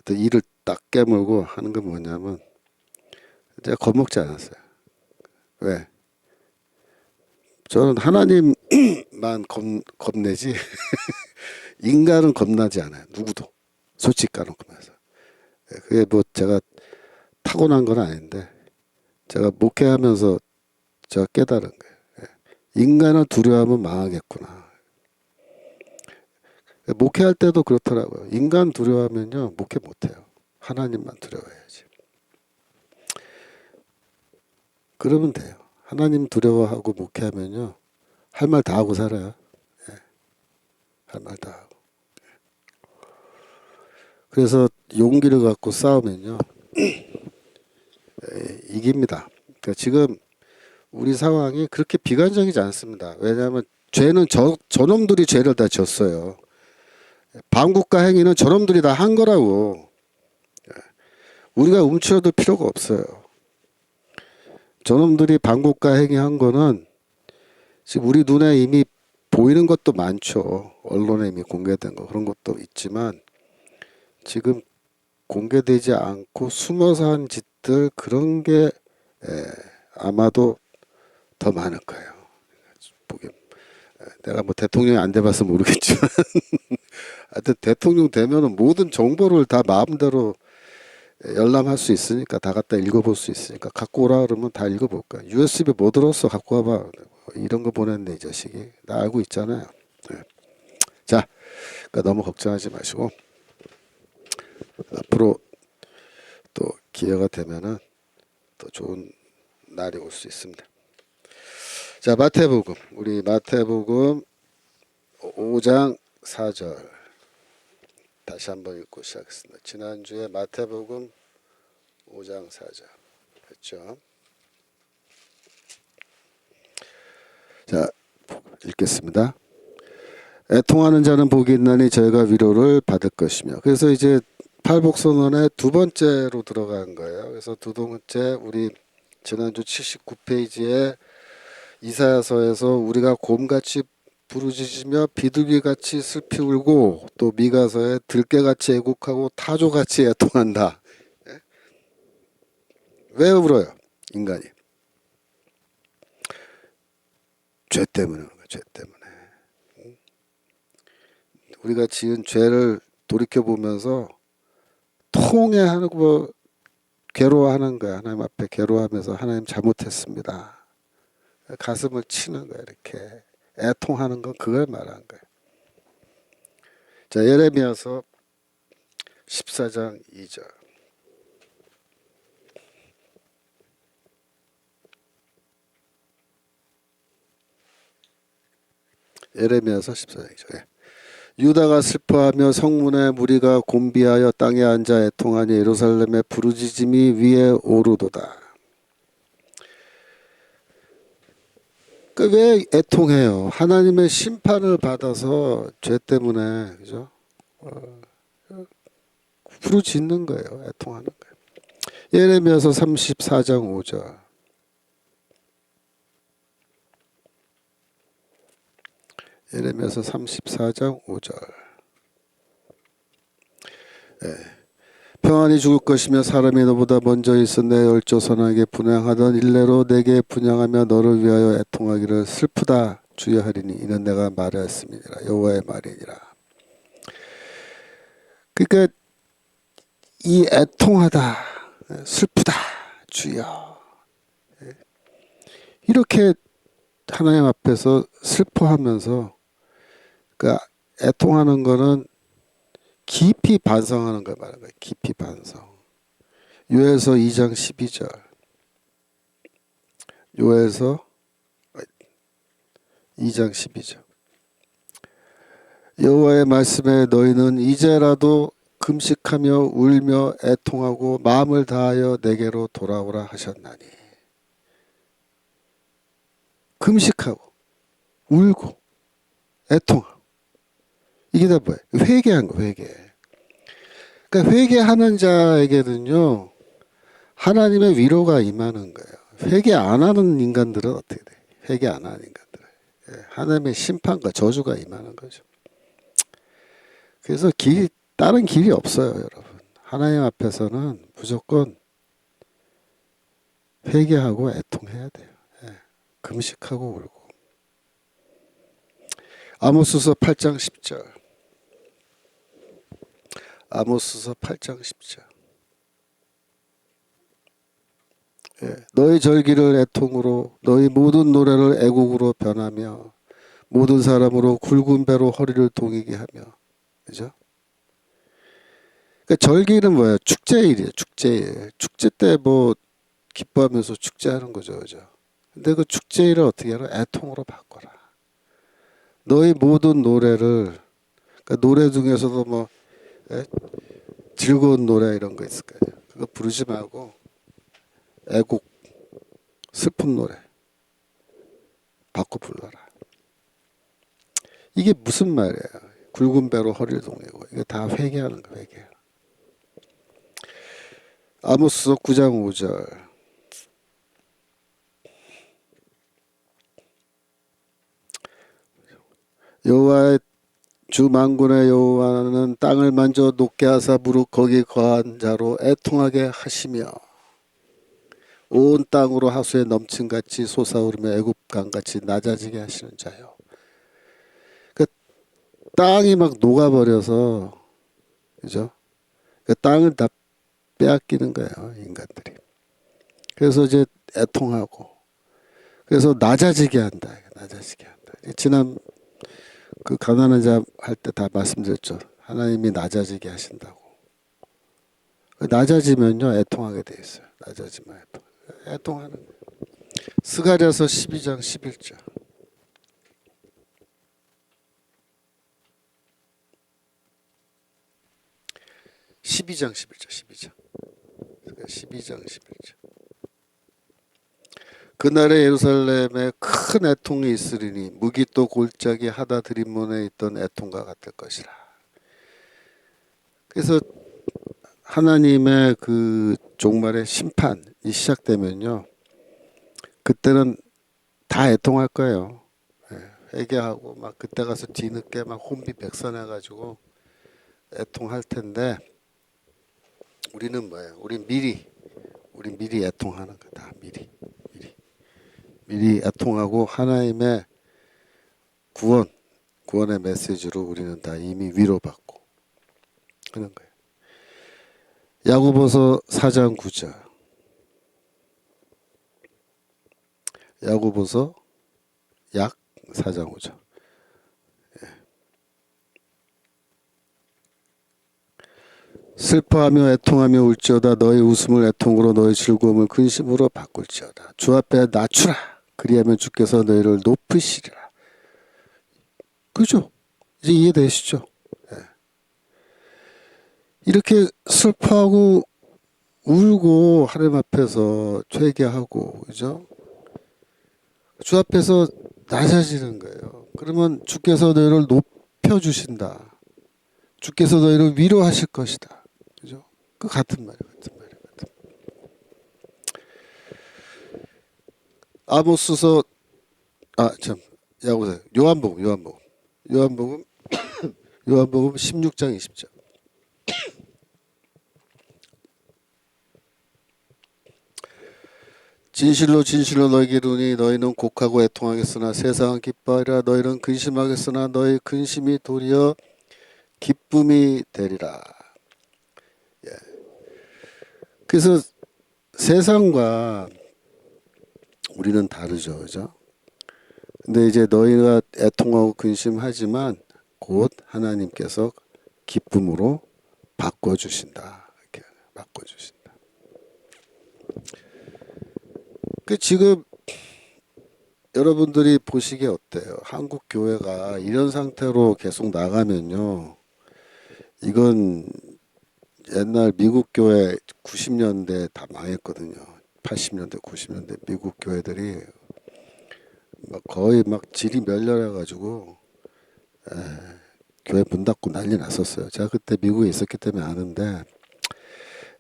어떤 일을 딱 깨물고 하는 건 뭐냐면 제가 겁먹지 않았어요. 왜? 저는 하나님만 겁내지 인간은 겁나지 않아요. 누구도 솔직히 까놓고면서 그게 뭐 제가 타고난 건 아닌데 제가 목회하면서 제가 깨달은 거예요. 인간을 두려워하면 망하겠구나. 목회할 때도 그렇더라고요. 인간 두려워하면요 목회 못해요. 하나님만 두려워해야지. 그러면 돼요. 하나님 두려워하고 목회하면요 할 말 다 하고 살아요. 할 말 다 하고. 그래서 용기를 갖고 싸우면요 이깁니다. 그러니까 지금 우리 상황이 그렇게 비관적이지 않습니다. 왜냐하면 죄는 저놈들이 죄를 다 졌어요. 반국가 행위는 저놈들이 다 한 거라고. 우리가 움츠러들 필요가 없어요. 저놈들이 반국가 행위한 거는 지금 우리 눈에 이미 보이는 것도 많죠. 언론에 이미 공개된 거 그런 것도 있지만 지금 공개되지 않고 숨어서 한 짓들 그런 게 아마도 더 많을 거예요. 보기 내가 뭐 대통령이 안 돼봐서 모르겠지만 하여튼 대통령 되면은 모든 정보를 다 마음대로 열람할 수 있으니까 다 갖다 읽어볼 수 있으니까 갖고 오라 그러면 다 읽어볼까. USB 뭐 들었어 갖고 와봐. 이런 거 보냈네 이 자식이. 나 알고 있잖아요. 자, 그러니까 너무 걱정하지 마시고 앞으로 또 기회가 되면은 또 좋은 날이 올 수 있습니다. 자, 마태복음 우리 마태복음 5장 4절 다시 한번 읽고 시작했습니다. 지난주에 마태복음 5장 4절 했죠. 자, 읽겠습니다. 애통하는 자는 복이 있나니 저희가 위로를 받을 것이며. 그래서 이제 팔복선언의 두 번째로 들어간 거예요. 그래서 두 번째 우리 지난주 79페이지에 이사야서에서 우리가 곰같이 부르짖으며 비둘기같이 슬피 울고 또 미가서에 들깨같이 애곡하고 타조같이 애통한다. 왜 울어요? 인간이. 죄 때문에. 죄 때문에. 우리가 지은 죄를 돌이켜보면서 통회하는 거 괴로워하는 거야. 하나님 앞에 괴로워하면서 하나님 잘못했습니다. 가슴을 치는 거야. 이렇게 애통하는 건 그걸 말하는 거야. 자, 예레미야서 14장 2절. 예레미야서 14장 2절. 유다가 슬퍼하며 성문의 무리가 곤비하여 땅에 앉아 애통하니 예루살렘의 부르짖음이 위에 오르도다. 왜 애통해요? 하나님의 심판을 받아서 죄 때문에 그죠? 부르짖는 거예요. 애통하는 거예요. 예레미야서 34장 5절. 예레미야서 34장 5절. 평안히 죽을 것이며 사람이 너보다 먼저 있어 내 열조선에게 분향하던 일례로 내게 분향하며 너를 위하여 애통하기를 슬프다 주여 하리니 이는 내가 말하였음이니라. 여호와의 말이니라. 그러니까 이 애통하다, 슬프다 주여, 이렇게 하나님 앞에서 슬퍼하면서, 그러니까 애통하는 거는 깊이 반성하는 걸 말하는 거예요. 깊이 반성. 요에서 2장 12절. 요에서 2장 12절. 여호와의 말씀에 너희는 이제라도 금식하며 울며 애통하고 마음을 다하여 내게로 돌아오라 하셨나니. 금식하고 울고 애통하고 이게 다 뭐예요? 회개한 거, 회개. 그러니까 회개하는 자에게는요 하나님의 위로가 임하는 거예요. 회개 안 하는 인간들은 어떻게 돼? 회개 안 하는 인간들은 하나님의 심판과 저주가 임하는 거죠. 그래서 다른 길이 없어요, 여러분. 하나님 앞에서는 무조건 회개하고 애통해야 돼요. 금식하고 울고. 아모스서 8장 10절. 아모스서 8장 10절. 너희 절기를 애통으로 너희 모든 노래를 애곡으로 변하며 모든 사람으로 굵은 배로 허리를 동이게 하며. 그죠? 그러니까 절기는 뭐예요? 축제일이에요. 축제일. 축제 때 뭐 기뻐하면서 축제하는 거죠. 그죠? 근데 그 축제일을 어떻게 하라? 애통으로 바꿔라. 너희 모든 노래를, 그러니까 노래 중에서도 뭐 즐거운 노래 이런 거 있을 거예요. 그거 부르지 말고 애곡, 슬픈 노래 바꿔 불러라. 이게 무슨 말이에요? 굵은 배로 허리를 동이고. 이게 다 회개하는 거예요. 회개. 아모스서 9장 5절. 여호와의 주 만군의 여호와는 땅을 만져 높게 하사 무릇 거기 거한 자로 애통하게 하시며 온 땅으로 하수에 넘침같이 솟아오르며 애굽강같이 낮아지게 하시는 자요. 그 땅이 막 녹아버려서, 그죠? 그 땅을 다 빼앗기는 거예요, 인간들이. 그래서 이제 애통하고, 그래서 낮아지게 한다. 낮아지게 한다. 지난 그 가난한 자 할 때 다 말씀드렸죠. 하나님이 낮아지게 하신다고. 낮아지면요 애통하게 돼 있어요. 낮아지면 애통하는 거예요. 스가랴서 12장 11절. 12장 11절. 12장 11절. 그날에 예루살렘에 큰 애통이 있으리니 무기또 골짜기 하다 들인문에 있던 애통과 같을 것이라. 그래서 하나님의 그 종말의 심판이 시작되면요 그때는 다 애통할 거예요. 회개하고 막 그때 가서 뒤늦게 막 혼비백산해가지고 애통할 텐데, 우리는 뭐예요? 우리 미리 애통하는 거다. 미리 애통하고 하나님의 구원의 메시지로 우리는 다 이미 위로받고 하는 거예요. 야고보서 4장 9절. 야고보서 약 4장 5절. 슬퍼하며 애통하며 울지어다. 너희 웃음을 애통으로 너희 즐거움을 근심으로 바꿀지어다. 주 앞에 낮추라. 그리하면 주께서 너희를 높이시리라. 그죠? 이제 이해되시죠? 이렇게 슬퍼하고 울고 하나님 앞에서 회개하고, 그죠? 주 앞에서 낮아지는 거예요. 그러면 주께서 너희를 높여주신다. 주께서 너희를 위로하실 것이다. 그죠? 그 같은 말이에요. 같은 말이에요. 같은 말. 아모스서 참 야고보세요. 요한복음 16장 20절. 진실로 진실로 너희에게 이르노니 너희는 곡하고 애통하겠으나 세상은 기뻐하리라. 너희는 근심하겠으나 너희 근심이 도리어 기쁨이 되리라. 예. 그래서 세상과 우리는 다르죠, 그죠? 근데 이제 너희가 애통하고 근심하지만 곧 하나님께서 기쁨으로 바꿔주신다. 이렇게 바꿔주신다. 그 지금 여러분들이 보시기에 어때요? 한국 교회가 이런 상태로 계속 나가면요, 이건 옛날 미국 교회 90년대 다 망했거든요. 80년대, 90년대 미국 교회들이 막 거의 막 질이 멸렬해가지고 교회 문 닫고 난리 났었어요. 제가 그때 미국에 있었기 때문에 아는데,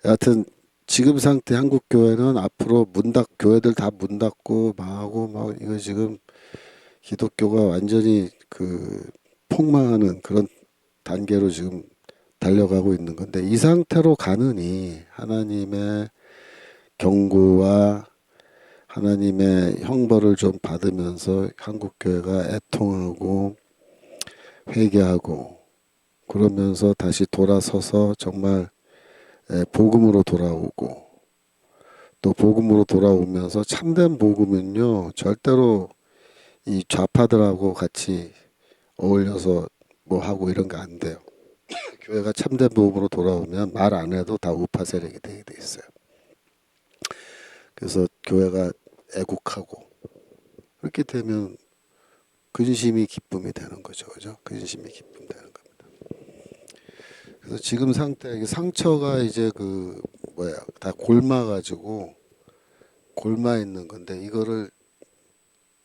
여하튼 지금 상태 한국 교회는 앞으로 교회들 다 문 닫고 망하고 막 이거 지금 기독교가 완전히 그 폭망하는 그런 단계로 지금 달려가고 있는 건데, 이 상태로 가느니 하나님의 경고와 하나님의 형벌을 좀 받으면서 한국 교회가 애통하고 회개하고 그러면서 다시 돌아서서 정말 복음으로 돌아오고, 또 복음으로 돌아오면서 참된 복음은요 절대로 이 좌파들하고 같이 어울려서 뭐 하고 이런 거 안 돼요. 교회가 참된 복음으로 돌아오면 말 안 해도 다 우파 세력이 되게 돼 있어요. 그래서 교회가 애국하고 그렇게 되면 근심이 기쁨이 되는 거죠, 그죠? 근심이 기쁨 되는 겁니다. 그래서 지금 상태, 상처가 이제 다 골마가지고 골마 있는 건데, 이거를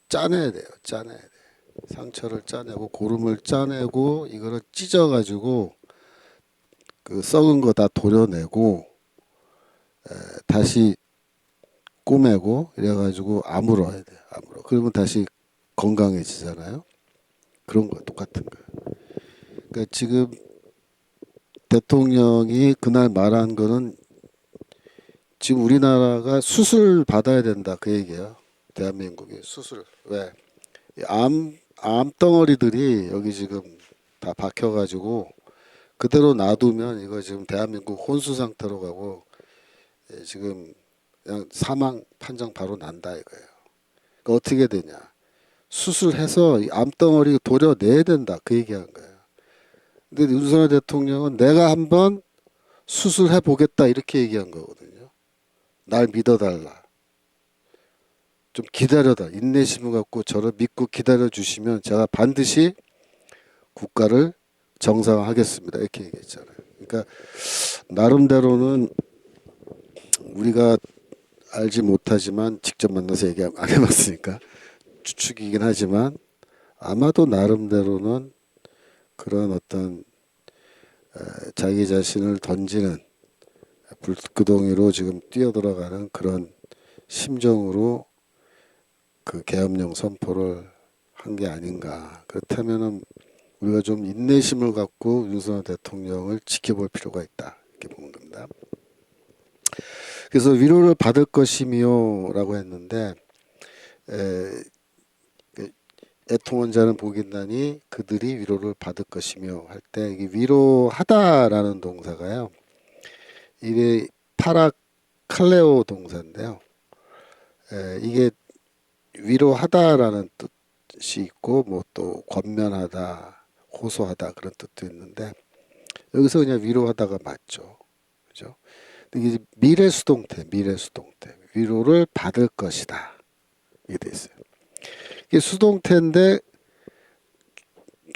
짜내야 돼요. 짜내야 돼. 상처를 짜내고 고름을 짜내고 이거를 찢어가지고 그 썩은 거 다 도려내고 다시 꼬매고 이래가지고 아물어야 돼. 아물어. 그러면 다시 건강해지잖아요. 그런 거 똑같은 거예요. 그러니까 지금 대통령이 그날 말한 거는 지금 우리나라가 수술 받아야 된다 그 얘기예요. 대한민국이 수술. 왜? 암덩어리들이 여기 지금 다 박혀가지고 그대로 놔두면 이거 지금 대한민국 혼수 상태로 가고 지금 그냥 사망 판정 바로 난다 이거예요. 그러니까 어떻게 되냐? 수술해서 이 암덩어리 도려내야 된다 그 얘기한 거예요. 근데 윤석열 대통령은 내가 한번 수술해 보겠다 이렇게 얘기한 거거든요. 날 믿어달라. 좀 기다려다. 인내심을 갖고 저를 믿고 기다려 주시면 제가 반드시 국가를 정상화하겠습니다. 이렇게 얘기했잖아요. 그러니까 나름대로는 우리가 알지 못하지만 직접 만나서 얘기 안 해봤으니까 추측이긴 하지만 아마도 나름대로는 그런 어떤 자기 자신을 던지는 불구덩이로 지금 뛰어들어가는 그런 심정으로 그 계엄령 선포를 한 게 아닌가. 그렇다면은 우리가 좀 인내심을 갖고 윤석열 대통령을 지켜볼 필요가 있다. 이렇게 보는 겁니다. 그래서 위로를 받을 것이며라고 했는데 애통한 자는 복이 있나니 그들이 위로를 받을 것이며 할 때 이게 위로하다라는 동사가요. 이게 파라칼레오 동사인데요. 이게 위로하다라는 뜻이 있고 뭐 또 권면하다, 호소하다 그런 뜻도 있는데 여기서 그냥 위로하다가 맞죠. 그죠? 이게 미래 수동태 위로를 받을 것이다. 이게 돼 있어요. 이게 수동태인데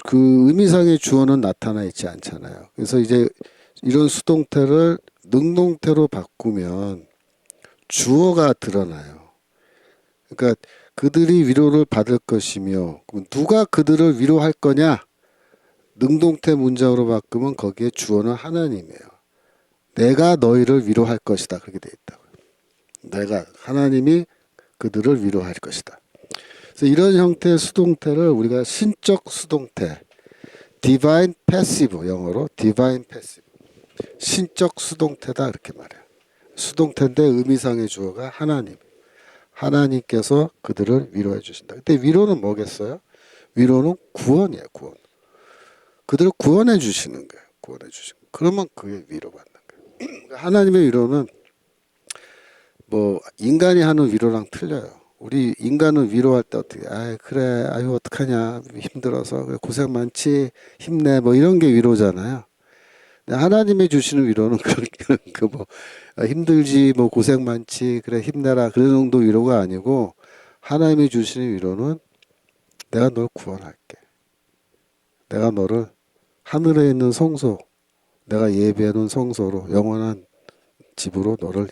그 의미상의 주어는 나타나 있지 않잖아요. 그래서 이제 이런 수동태를 능동태로 바꾸면 주어가 드러나요. 그러니까 그들이 위로를 받을 것이며 누가 그들을 위로할 거냐? 능동태 문장으로 바꾸면 거기에 주어는 하나님이에요. 내가 너희를 위로할 것이다. 그렇게 돼 있다고요. 내가 하나님이 그들을 위로할 것이다. 그래서 이런 형태의 수동태를 우리가 신적 수동태, divine passive, 영어로 divine passive, 신적 수동태다 이렇게 말해요. 수동태인데 의미상의 주어가 하나님. 하나님께서 그들을 위로해 주신다. 근데 위로는 뭐겠어요? 위로는 구원이에요. 구원. 그들을 구원해 주시는 거예요. 구원해 주시는 거예요. 그러면 그게 위로받는 거예요. 하나님의 위로는 뭐 인간이 하는 위로랑 틀려요. 우리 인간은 위로할 때 어떻게 아 그래 아유 어떡하냐 힘들어서 그래, 고생 많지 힘내 뭐 이런 게 위로잖아요. 근데 하나님이 주시는 위로는 그런 그뭐 힘들지 뭐 고생 많지 그래 힘내라 그런 정도 위로가 아니고 하나님이 주시는 위로는 내가 널 구원할게. 내가 너를 하늘에 있는 성소 내가 예배해 놓은 성소로 영원한 집으로 너를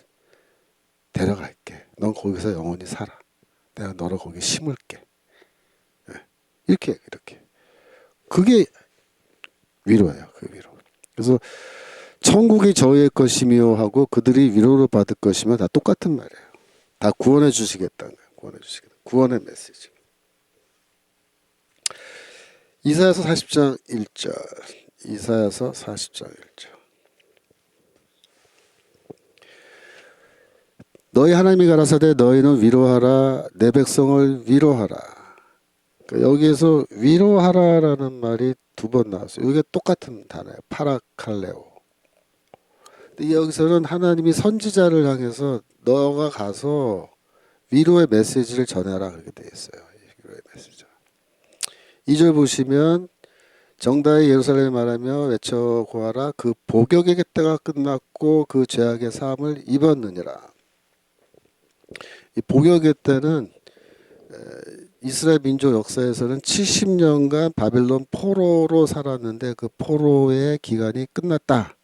데려갈게. 넌 거기서 영원히 살아. 내가 너를 거기 심을게. 이렇게. 그게 위로예요. 그 위로. 그래서 천국이 저희의 것이며 하고 그들이 위로를 받을 것이며 다 똑같은 말이에요. 다 구원해 주시겠다는 거예요. 구원해 주시겠다. 구원의 메시지. 이사야서 40장 1절. 이사야서 40장 1절. 너희 하나님이 가라사대 너희는 위로하라 내 백성을 위로하라. 그러니까 여기에서 위로하라라는 말이 두 번 나왔어요. 이게 똑같은 단어예요. 파라칼레오. 근데 여기서는 하나님이 선지자를 향해서 너가 가서 위로의 메시지를 전해라 그렇게 되어 있어요. 위로의 메시지. 2절 보시면 정다이 예루살렘에 말하며 외쳐 고하라 그 복역의 때가 끝났고 그 죄악의 사함을 입었느니라. 이 복역의 때는 이스라엘 민족 역사에서는 70년간 바벨론 포로로 살았는데 그 포로의 기간이 끝났다.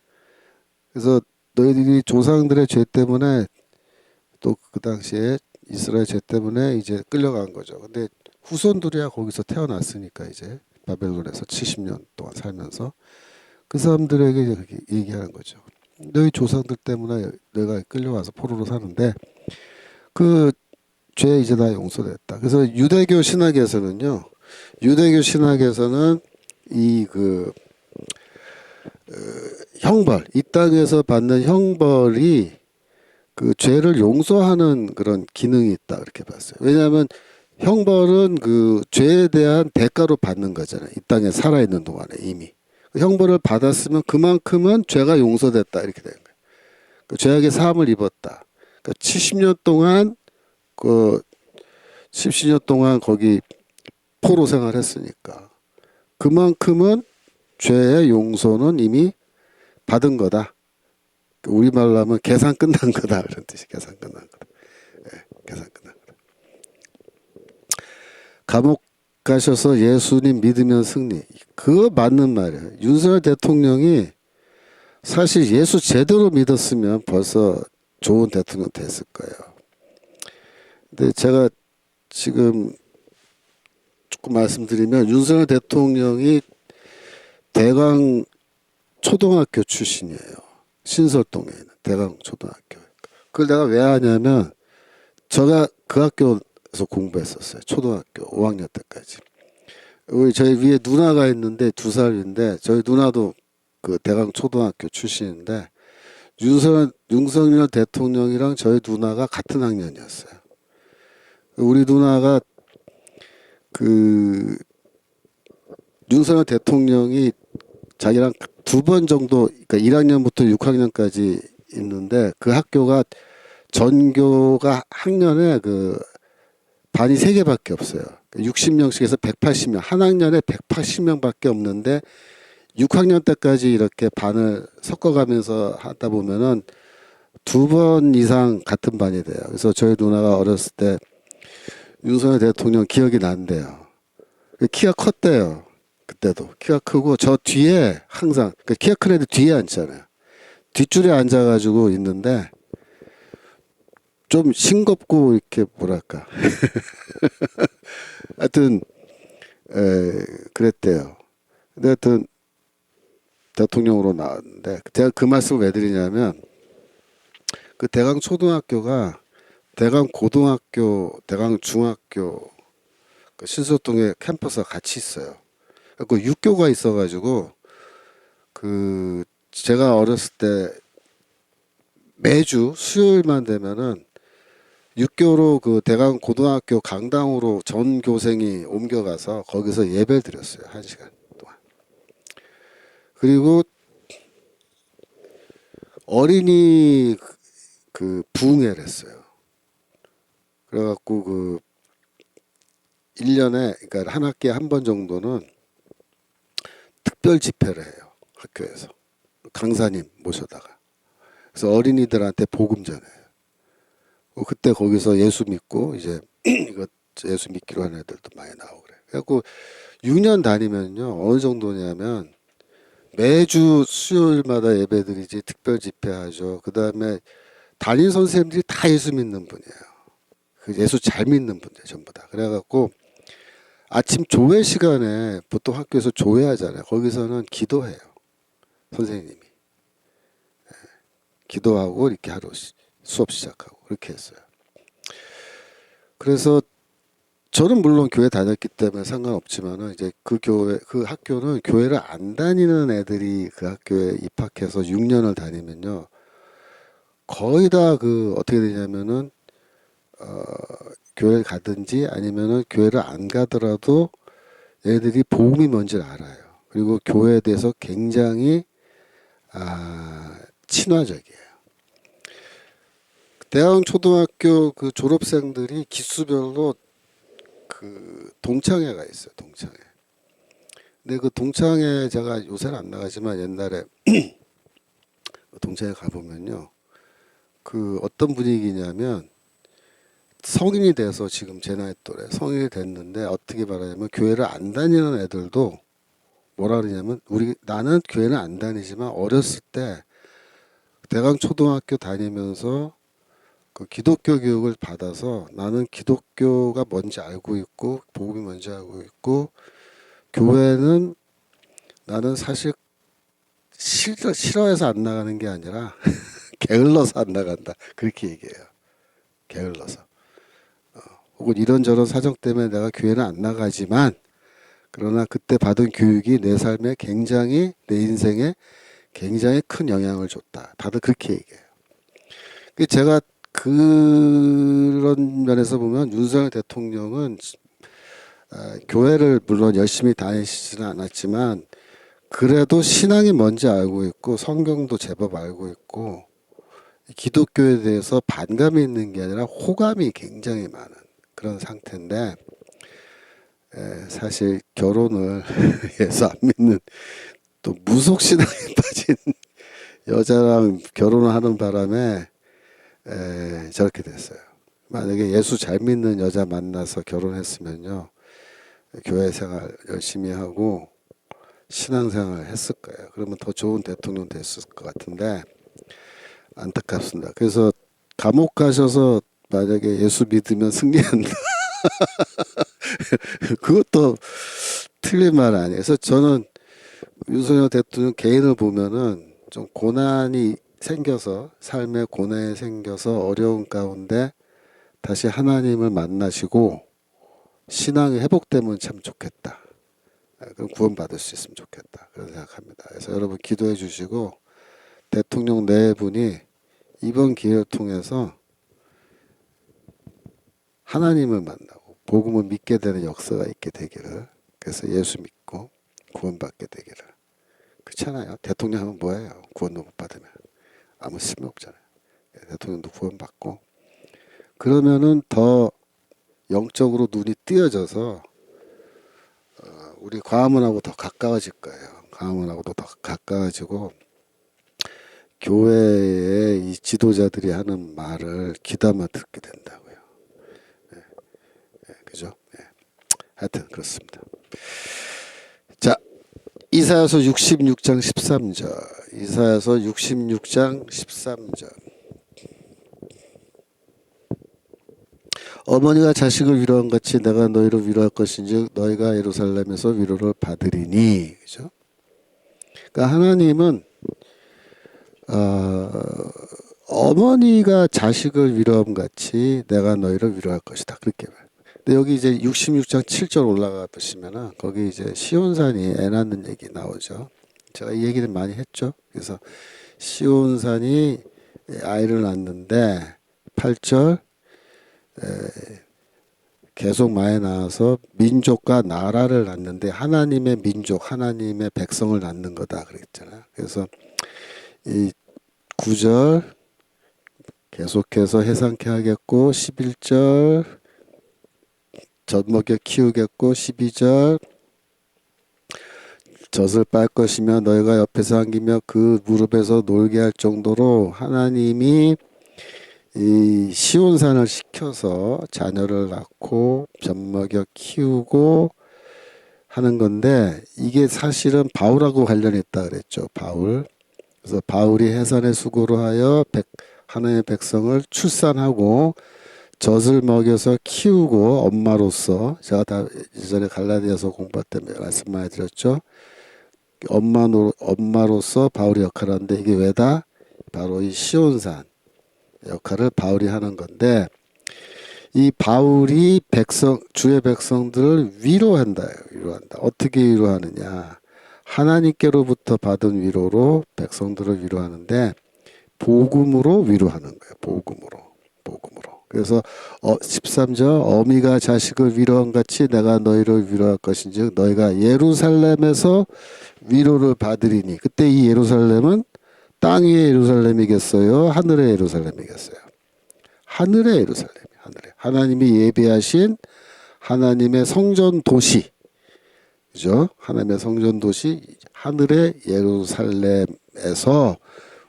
그래서 너희들이 조상들의 죄 때문에 또 그 당시에 이스라엘 죄 때문에 이제 끌려간 거죠. 근데 후손들이야 거기서 태어났으니까 이제 바벨론에서 70년 동안 살면서 그 사람들에게 이제 얘기하는 거죠. 너희 조상들 때문에 내가 끌려와서 포로로 사는데 그 죄 이제 다 용서됐다. 그래서 유대교 신학에서는요. 유대교 신학에서는 이 그 형벌, 이 땅에서 받는 형벌이 그 죄를 용서하는 그런 기능이 있다 그렇게 봤어요. 왜냐하면 형벌은 그 죄에 대한 대가로 받는 거잖아요. 이 땅에 살아 있는 동안에 이미 그 형벌을 받았으면 그만큼은 죄가 용서됐다 이렇게 되는 거예요. 그 죄악의 사함을 입었다. 그러니까 70년 동안 그 10년 동안 거기 포로 생활했으니까 그만큼은 죄의 용서는 이미 받은 거다. 우리말로 하면 계산 끝난 거다 그런 뜻이 계산 끝난 거다. 예, 계산 끝난 거다. 감옥 가셔서 예수님 믿으면 승리. 그거 맞는 말이에요. 윤석열 대통령이 사실 예수 제대로 믿었으면 벌써 좋은 대통령 됐을 거예요. 근데 제가 지금 조금 말씀드리면 윤석열 대통령이 대강 초등학교 출신이에요. 신설동에 있는 대강 초등학교. 그걸 내가 왜 하냐면 제가 그 학교에서 공부했었어요. 초등학교 5학년 때까지. 우리 저희 위에 누나가 있는데 2살인데 저희 누나도 그 대강 초등학교 출신인데 윤석열 대통령이랑 저희 누나가 같은 학년이었어요. 우리 누나가 그 윤석열 대통령이 자기랑 2번 정도, 그러니까 1학년부터 6학년까지 있는데 그 학교가 전교가 학년에 그 반이 3개밖에 없어요. 60명씩에서 180명, 한 학년에 180명밖에 없는데 6학년 때까지 이렇게 반을 섞어가면서 하다 보면은 2번 이상 같은 반이 돼요. 그래서 저희 누나가 어렸을 때 윤석열 대통령 기억이 난대요. 키가 컸대요. 그때도 키가 크고 저 뒤에 항상 키가 큰 애들 뒤에 앉잖아요. 뒷줄에 앉아가지고 있는데 좀 싱겁고 이렇게 뭐랄까 하여튼 그랬대요. 근데 하여튼 대통령으로 나왔는데 제가 그 말씀을 왜 드리냐면 그 대강 초등학교가 대강 고등학교, 대강 중학교 그 신소동에 캠퍼스가 같이 있어요. 그 육교가 있어가지고 그 제가 어렸을 때 매주 수요일만 되면은 육교로 그 대강 고등학교 강당으로 전 교생이 옮겨가서 거기서 예배를 드렸어요. 1시간 동안. 그리고 어린이 그 부흥회를 했어요. 그래갖고 그 1년에 그러니까 한 학기에 한 번 정도는 특별 집회를 해요. 학교에서. 강사님 모셔다가. 그래서 어린이들한테 복음 전해요. 그때 거기서 예수 믿고 이제 이거 예수 믿기로 하는 애들도 많이 나오고 그래요. 그래갖고 6년 다니면요 어느 정도냐면 매주 수요일마다 예배드리지 특별 집회하죠. 그 다음에 담임 선생님들이 다 예수 믿는 분이에요. 그 예수 잘 믿는 분들 전부 다. 그래갖고 아침 조회 시간에 보통 학교에서 조회하잖아요. 거기서는 기도해요. 선생님이 기도하고 이렇게 하루 수업 시작하고 그렇게 했어요. 그래서 저는 물론 교회 다녔기 때문에 상관없지만은 이제 그 교회 그 학교는 교회를 안 다니는 애들이 그 학교에 입학해서 6년을 다니면요 거의 다 그 어떻게 되냐면은 교회를 가든지 아니면은 교회를 안 가더라도 얘들이 복음이 뭔지를 알아요. 그리고 교회에 대해서 굉장히 친화적이에요. 대학 초등학교 그 졸업생들이 기수별로 그 동창회가 있어요. 동창회. 근데 그 동창회 제가 요새는 안 나가지만 옛날에 동창회 가보면요. 그 어떤 분위기냐면 성인이 돼서 지금 제 나이 또래 성인이 됐는데 어떻게 말하냐면 교회를 안 다니는 애들도 뭐라 그러냐면 나는 교회는 안 다니지만 어렸을 때 대강 초등학교 다니면서 그 기독교 교육을 받아서 나는 기독교가 뭔지 알고 있고 복음이 뭔지 알고 있고 교회는 나는 사실 싫어해서 안 나가는 게 아니라 게을러서 안 나간다 그렇게 얘기해요. 게을러서 혹은 이런저런 사정 때문에 내가 교회는 안 나가지만 그러나 그때 받은 교육이 내 삶에 굉장히 내 인생에 굉장히 큰 영향을 줬다. 다들 그렇게 얘기해요. 제가 그런 면에서 보면 윤석열 대통령은 교회를 물론 열심히 다니시지는 않았지만 그래도 신앙이 뭔지 알고 있고 성경도 제법 알고 있고 기독교에 대해서 반감이 있는 게 아니라 호감이 굉장히 많은 그런 상태인데 사실 결혼을 해서 안 믿는 또 무속신앙에 빠진 여자랑 결혼을 하는 바람에 저렇게 됐어요. 만약에 예수 잘 믿는 여자 만나서 결혼했으면요 교회 생활 열심히 하고 신앙생활 했을 거예요. 그러면 더 좋은 대통령 됐을 것 같은데 안타깝습니다. 그래서 감옥 가셔서 만약에 예수 믿으면 승리한다. 그것도 틀린 말 아니에요. 그래서 저는 윤석열 대통령 개인을 보면은 좀 고난이 생겨서 삶에 고난이 생겨서 어려운 가운데 다시 하나님을 만나시고 신앙이 회복되면 참 좋겠다. 그럼 구원받을 수 있으면 좋겠다. 그런 생각합니다. 그래서 여러분 기도해 주시고 대통령 네 분이 이번 기회를 통해서 하나님을 만나고 복음을 믿게 되는 역사가 있게 되기를 그래서 예수 믿고 구원받게 되기를 그렇잖아요. 대통령 하면 뭐예요? 구원도 못 받으면 아무 쓸모 없잖아요. 대통령도 구원받고 그러면은 더 영적으로 눈이 띄어져서 우리 광화문하고 더 가까워질 거예요. 광화문하고도 더 가까워지고 교회의 이 지도자들이 하는 말을 귀담아 듣게 된다고요. 그죠? 하여튼 그렇습니다. 자, 이사야서 66장 13절. 이사야서 66장 13절. 어머니가 자식을 위로한 같이 내가 너희를 위로할 것인즉 너희가 예루살렘에서 위로를 받으리니. 그죠? 그러니까 하나님은 어머니가 자식을 위로함 같이 내가 너희를 위로할 것이다. 그렇게 말. 근데 여기 이제 66장 7절 올라가 보시면은 거기 이제 시온산이 애 낳는 얘기 나오죠. 제가 이 얘기를 많이 했죠. 그래서 시온산이 아이를 낳는데 8절 계속 많이 낳아서 민족과 나라를 낳는데 하나님의 민족, 하나님의 백성을 낳는 거다 그랬잖아요. 그래서 이 9절 계속해서 해상케 하겠고 11절 젖먹여 키우겠고 12절 젖을 빨 것이며 너희가 옆에서 안기며 그 무릎에서 놀게 할 정도로 하나님이 이 시온산을 시켜서 자녀를 낳고 젖먹여 키우고 하는 건데 이게 사실은 바울하고 관련이 있다 그랬죠. 바울. 그래서 바울이 해산의 수고로 하여 하나님의 백성을 출산하고 젖을 먹여서 키우고 엄마로서 제가 다 이전에 갈라디아서 공부할 때 말씀 많이 드렸죠. 엄마로서 바울이 역할을 하는데 이게 왜다? 바로 이 시온산 역할을 바울이 하는 건데 이 바울이 주의 백성들을 위로한다. 어떻게 위로하느냐? 하나님께로부터 받은 위로로 백성들을 위로하는데 복음으로 위로하는 거예요. 복음으로. 그래서 13절 어미가 자식을 위로한 같이 내가 너희를 위로할 것인즉 너희가 예루살렘에서 위로를 받으리니. 그때 이 예루살렘은 땅 위의 예루살렘이겠어요? 하늘의 예루살렘이겠어요? 하늘의 예루살렘. 하나님이 예비하신 하나님의 성전 도시. 그죠? 하나님의 성전 도시 하늘의 예루살렘에서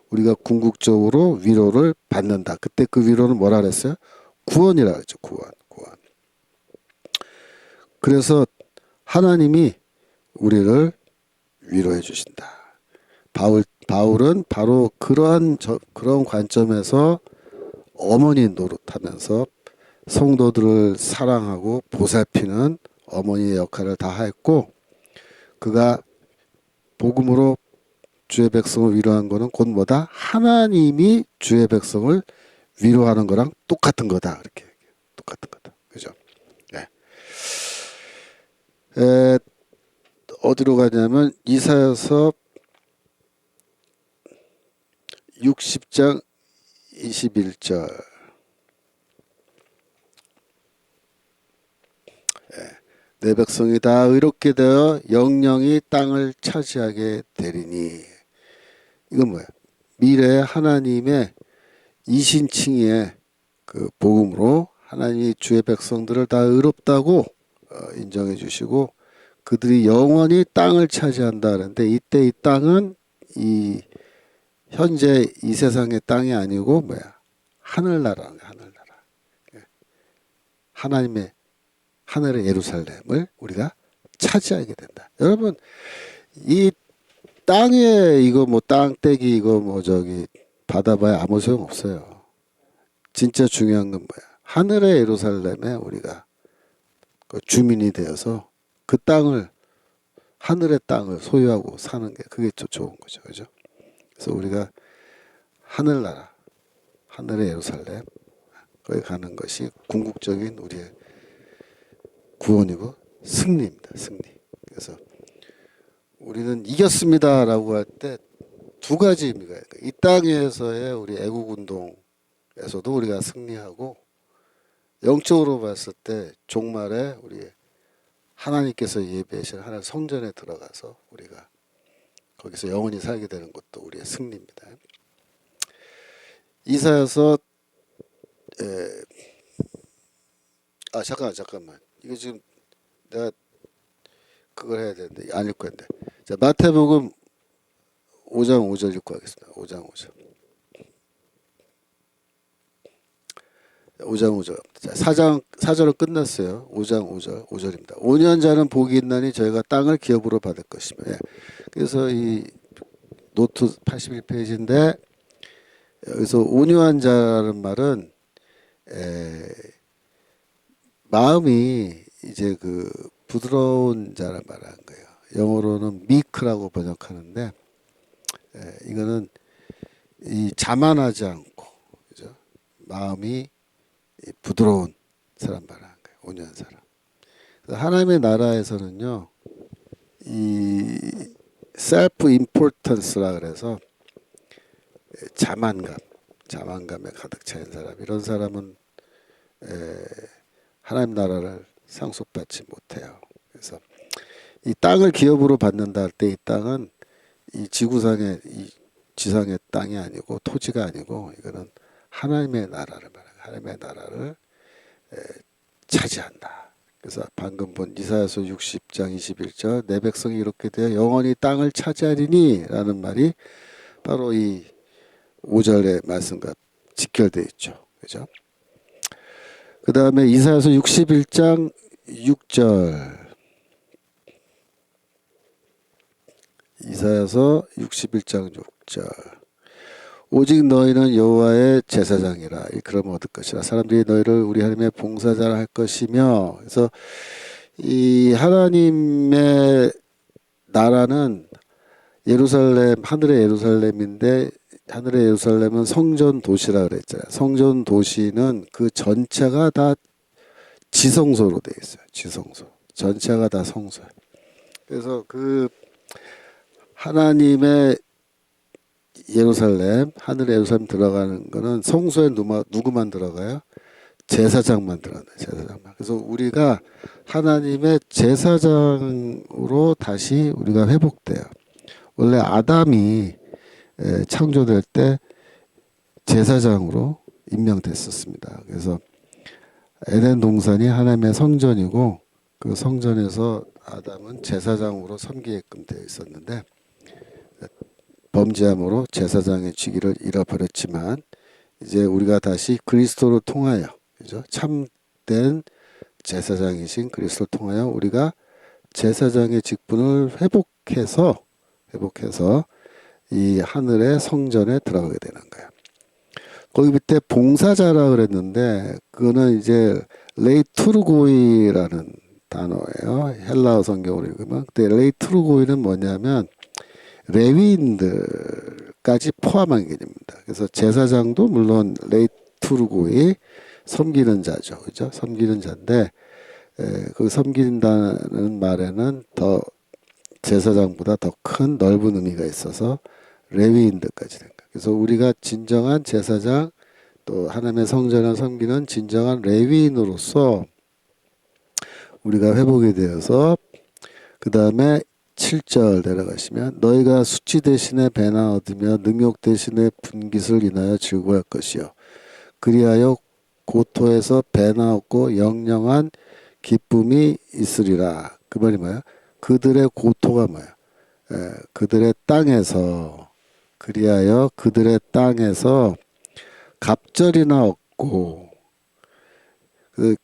우리가 궁극적으로 위로를 받는다. 그때 그 위로는 뭐라 그랬어요? 구원이라 그랬죠. 구원. 그래서 하나님이 우리를 위로해 주신다. 바울은 바로 그런 관점에서 어머니 노릇하면서 성도들을 사랑하고 보살피는 어머니의 역할을 다 했고 그가 복음으로 주의 백성을 위로한 거는 곧 뭐다? 하나님이 주의 백성을 위로하는 거랑 똑같은 거다. 이렇게 똑같은 거다. 그죠? 네. 어디로 가냐면 이사야서 60장 21절. 내 백성이 다 의롭게 되어 영영이 땅을 차지하게 되리니. 이건 뭐야? 미래 하나님의 이신칭의 그 복음으로 하나님이 주의 백성들을 다 의롭다고 인정해 주시고 그들이 영원히 땅을 차지한다 그러는데 이때 이 땅은 이 현재 이 세상의 땅이 아니고 뭐야? 하늘나라는 거야, 하늘나라. 하나님의 하늘의 예루살렘을 우리가 차지하게 된다. 여러분 이 땅에 이거 뭐 땅떼기 이거 뭐 저기 받아봐야 아무 소용 없어요. 진짜 중요한 건 뭐야? 하늘의 예루살렘에 우리가 그 주민이 되어서 그 땅을 하늘의 땅을 소유하고 사는 게 그게 좋은 거죠, 그죠? 그래서 우리가 하늘나라, 하늘의 예루살렘 거기 가는 것이 궁극적인 우리의 구원이고 승리입니다, 승리. 그래서 우리는 이겼습니다라고 할 때 두 가지 의미가 있어요. 이 땅에서의 우리 애국운동에서도 우리가 승리하고 영적으로 봤을 때 종말에 우리 하나님께서 예배하신 하나님 성전에 들어가서 우리가 거기서 영원히 살게 되는 것도 우리의 승리입니다. 이사야서 잠깐만 이거 지금 내가 그걸 해야 되는데 안 읽고 했는데 자 마태복음 5장 5절 읽고 하겠습니다. 5장 5절. 5장 5절. 자, 4절은 끝났어요. 5장 5절입니다. 5년 자는 복이 있나니 저희가 땅을 기업으로 받을 것이며. 예. 그래서 이 노트 81페이지인데 여기서 온유한 자라는 말은 마음이 이제 그 부드러운 자를 말하는 거예요. 영어로는 meek라고 번역하는데 이거는 이 자만하지 않고 그죠? 마음이 부드러운 사람 말하는 거예요. 온유한 사람. 하나님의 나라에서는요, 이 셀프 임포턴스라 그래서 자만감에 가득 차인 사람, 이런 사람은 하나님 나라를 상속받지 못해요. 그래서 이 땅을 기업으로 받는다 할 때 이 땅은 이 지구상의 이 지상의 땅이 아니고 토지가 아니고 이거는 하나님의 나라를 말해요. 하나님의 나라를 차지한다. 그래서 방금 본 이사야서 60장 21절 내 백성이 이렇게 되어 영원히 땅을 차지하리니 라는 말이 바로 이 5절의 말씀과 직결되어 있죠. 그죠? 그 다음에 이사야서 61장 6절 이사야서 61장 6절 오직 너희는 여호와의 제사장이라 그러면 얻을 것이라 사람들이 너희를 우리 하나님의 봉사자라 할 것이며 그래서 이 하나님의 나라는 예루살렘 하늘의 예루살렘인데 하늘의 예루살렘은 성전 도시라 그랬잖아요. 성전 도시는 그 전체가 다 지성소로 되어 있어요. 지성소 전체가 다 성소. 그래서 그 하나님의 예루살렘 하늘의 예루살렘 들어가는 거는 성소에 누구만 들어가요? 제사장만 들어가요. 제사장만. 그래서 우리가 하나님의 제사장으로 다시 우리가 회복돼요. 원래 아담이 창조될 때 제사장으로 임명됐었습니다. 그래서 에덴 동산이 하나님의 성전이고 그 성전에서 아담은 제사장으로 섬기게끔 되어 있었는데 범죄함으로 제사장의 직위를 잃어버렸지만 이제 우리가 다시 그리스도를 통하여 그죠? 참된 제사장이신 그리스도를 통하여 우리가 제사장의 직분을 회복해서 이 하늘의 성전에 들어가게 되는 거예요. 거기 밑에 봉사자라 그랬는데 그거는 이제 레이투르고이라는 단어예요. 헬라어 성경으로 읽으면. 근데 레이투르고이는 뭐냐면 레위인들까지 포함한 개념입니다. 그래서 제사장도 물론 레이투르고이 섬기는 자죠. 그죠? 섬기는 자인데 그 섬긴다는 말에는 더 제사장보다 더 큰 넓은 의미가 있어서 레위인들까지 된 거예요. 그래서 우리가 진정한 제사장 또 하나님의 성전을 섬기는 진정한 레위인으로서 우리가 회복이 되어서 그 다음에 7절 내려가시면 너희가 수치 대신에 배나 얻으며 능욕 대신에 분깃을 인하여 즐거워할 것이요 그리하여 고토에서 배나 얻고 영영한 기쁨이 있으리라. 그 말이 뭐야? 그들의 고토가 뭐야? 그들의 땅에서 그리하여 그들의 땅에서 갑절이나 얻고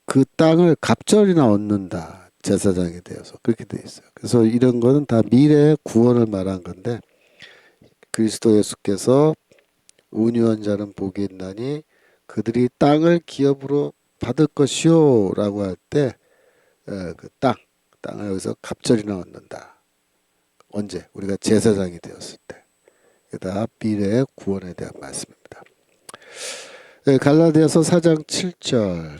그 땅을 갑절이나 얻는다. 제사장이 되어서 그렇게 돼 있어요. 그래서 이런 거는 다 미래의 구원을 말한 건데 그리스도 예수께서 온유한 자는 복이 있나니 그들이 땅을 기업으로 받을 것이요 라고 할 때 그 땅을 여기서 갑절이나 얻는다. 언제? 우리가 제사장이 되었을 때. 다 미래의 구원에 대한 말씀입니다. 갈라디아서 4장 7절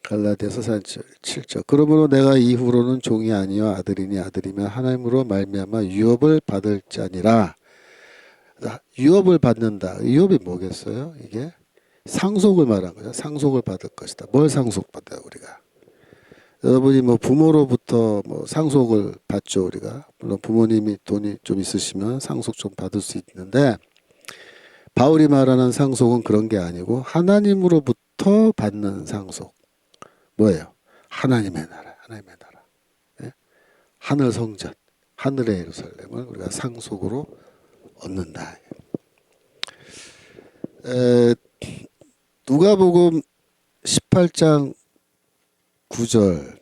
갈라디아서 4장 7절 그러므로 내가 이후로는 종이 아니요 아들이니 아들이면 하나님으로 말미암아 유업을 받을 자니라. 유업을 받는다. 유업이 뭐겠어요? 이게 상속을 말한 거죠. 상속을 받을 것이다. 뭘 상속받아요 우리가? 여러분이 뭐 부모로부터 뭐 상속을 받죠 우리가. 물론 부모님이 돈이 좀 있으시면 상속 좀 받을 수 있는데 바울이 말하는 상속은 그런 게 아니고 하나님으로부터 받는 상속. 뭐예요? 하나님의 나라. 예? 하늘 성전, 하늘의 예루살렘을 우리가 상속으로 얻는다. 누가복음 18장 9절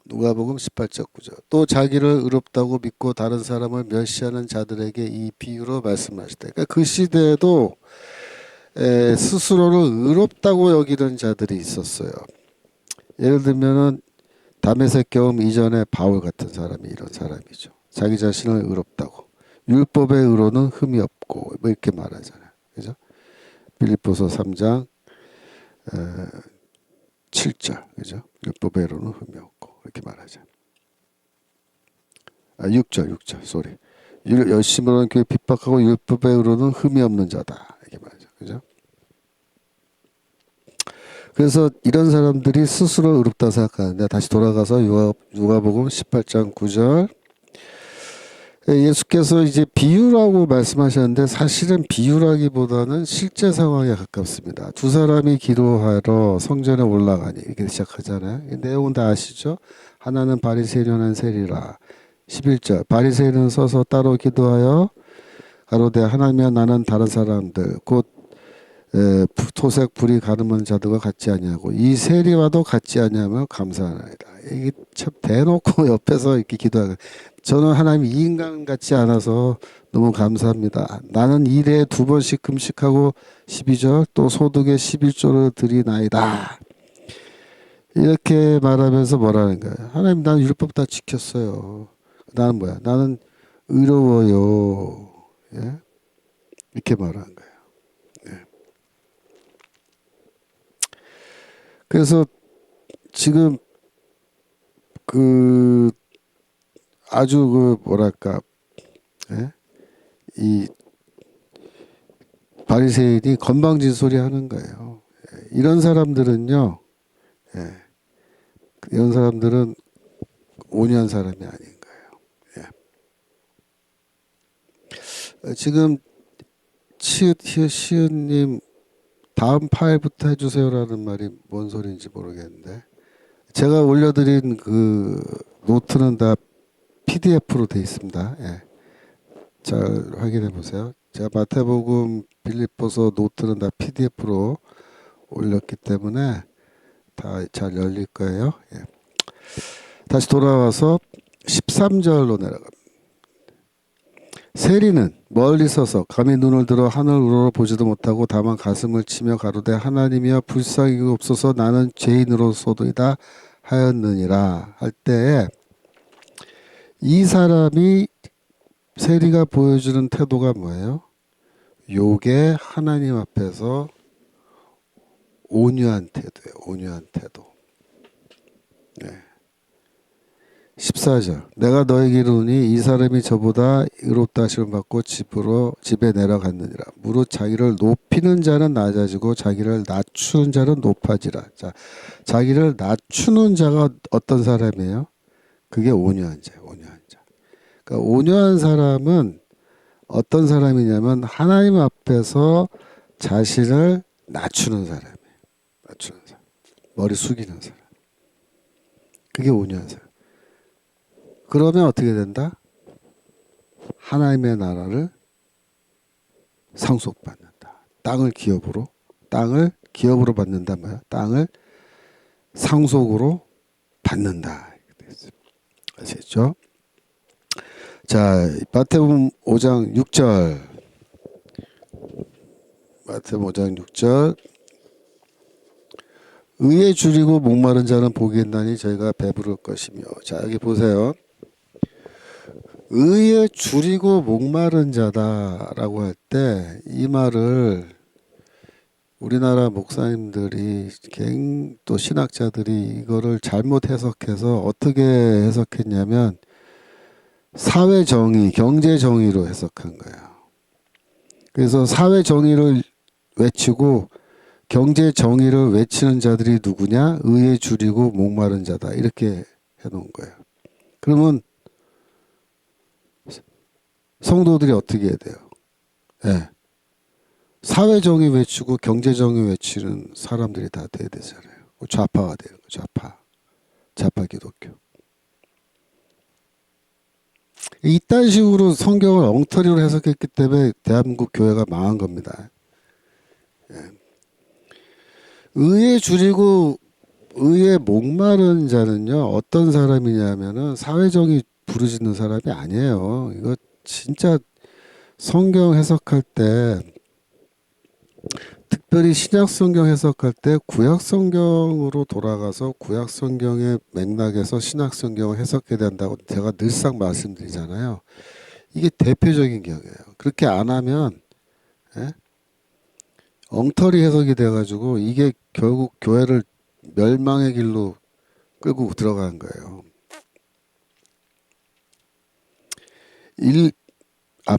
누가복음 18장 9절 또 자기를 의롭다고 믿고 다른 사람을 멸시하는 자들에게 이 비유로 말씀하시다. 그러니까 그 시대에도 스스로를 의롭다고 여기는 자들이 있었어요. 예를 들면은 다메섹 경험 이전에 바울 같은 사람이 이런 사람이죠. 자기 자신을 의롭다고. 율법의 의로는 흠이 없고 뭐 이렇게 말하잖아요. 그죠? 빌립보서 3장 7절. 그죠? 율법의 의로는 흠이 없고 이렇게 말하죠. 6절. 쏘리. 열심으로는 교회 핍박하고 율법의 의로는 흠이 없는 자다. 이렇게 말하죠. 그죠? 그래서 이런 사람들이 스스로 의롭다 생각하는데 다시 돌아가서 누가복음 18장 9절 예수께서 이제 비유라고 말씀하셨는데 사실은 비유라기보다는 실제 상황에 가깝습니다. 두 사람이 기도하러 성전에 올라가니 이렇게 시작하잖아요. 이 내용은 다 아시죠? 하나는 바리새인 하나는 세리라. 11절 바리새인은 서서 따로 기도하여 가로되 하나님이여 나는 다른 사람들 곧 토색 불이 가늠한 자들과 같지 아니하고 이 세리와도 같지 아니하며 감사하나이다. 이게 참 대놓고 옆에서 이렇게 기도하고 저는 하나님 이 인간 같지 않아서 너무 감사합니다. 나는 일에 2번씩 금식하고 12절 또 소득의 11조를 드리나이다. 이렇게 말하면서 뭐라는 거예요? 하나님 나는 율법 다 지켰어요. 나는 뭐야? 나는 의로워요. 예? 이렇게 말하는 거예요. 예. 그래서 지금 그 아주 그 뭐랄까 예? 이 바리새인이 건방진 소리 하는 거예요. 예. 이런 사람들은요. 예. 이런 사람들은 온유한 사람이 아닌 거예요. 예. 지금 치읓 히읗 시읒님 다음 파일부터 해주세요라는 말이 뭔 소리인지 모르겠는데 제가 올려드린 그 노트는 다 PDF로 돼 있습니다. 예. 잘 확인해 보세요. 제가 마태복음 빌립보서 노트는 다 PDF로 올렸기 때문에 다 잘 열릴 거예요. 예. 다시 돌아와서 13절로 내려갑니다. 세리는 멀리 서서 감히 눈을 들어 하늘 우러러 보지도 못하고 다만 가슴을 치며 가로되 하나님이여 불쌍히 없소서 나는 죄인으로소이다 하였느니라 할 때에 이 사람이 세리가 보여주는 태도가 뭐예요? 요게 하나님 앞에서 온유한 태도예요. 온유한 태도. 네. 14절 내가 너에게 이르노니 이 사람이 저보다 의롭다 하심을 받고 집에 내려갔느니라. 무릇 자기를 높이는 자는 낮아지고 자기를 낮추는 자는 높아지라. 자, 자기를 낮추는 자가 어떤 사람이에요? 그게 온유한 자예요. 온유한 자. 그러니까 온유한 사람은 어떤 사람이냐면 하나님 앞에서 자신을 낮추는 사람이에요. 낮추는 사람. 머리 숙이는 사람. 그게 온유한 사람. 그러면 어떻게 된다? 하나님의 나라를 상속받는다. 땅을 기업으로 받는다. 뭐야? 땅을 상속으로 받는다. 아시겠죠? 자, 마태복음 5장 6절. 마태복음 5장 6절. 의에 줄이고 목마른 자는 복이 있나니 저희가 배부를 것이며. 자, 여기 보세요. 의에 줄이고 목마른 자다라고 할 때 이 말을 우리나라 목사님들이 또 신학자들이 이거를 잘못 해석해서 어떻게 해석했냐면 사회 정의, 경제 정의로 해석한 거예요. 그래서 사회 정의를 외치고 경제 정의를 외치는 자들이 누구냐? 의에 줄이고 목마른 자다. 이렇게 해놓은 거예요. 그러면 성도들이 어떻게 해야 돼요? 네. 사회 정의 외치고 경제 정의 외치는 사람들이 다 돼야 되잖아요. 좌파가 되는 거예요. 좌파 기독교. 이딴 식으로 성경을 엉터리로 해석했기 때문에 대한민국 교회가 망한 겁니다. 예. 의에 줄이고 의에 목마른 자는요 어떤 사람이냐면은 사회정의 부르짖는 사람이 아니에요. 이거 진짜 성경 해석할 때 특별히 신약 성경 해석할 때 구약 성경으로 돌아가서 구약 성경의 맥락에서 신약 성경을 해석해야 된다고 제가 늘상 말씀드리잖아요. 이게 대표적인 경우예요. 그렇게 안 하면 예? 엉터리 해석이 돼가지고 이게 결국 교회를 멸망의 길로 끌고 들어가는 거예요.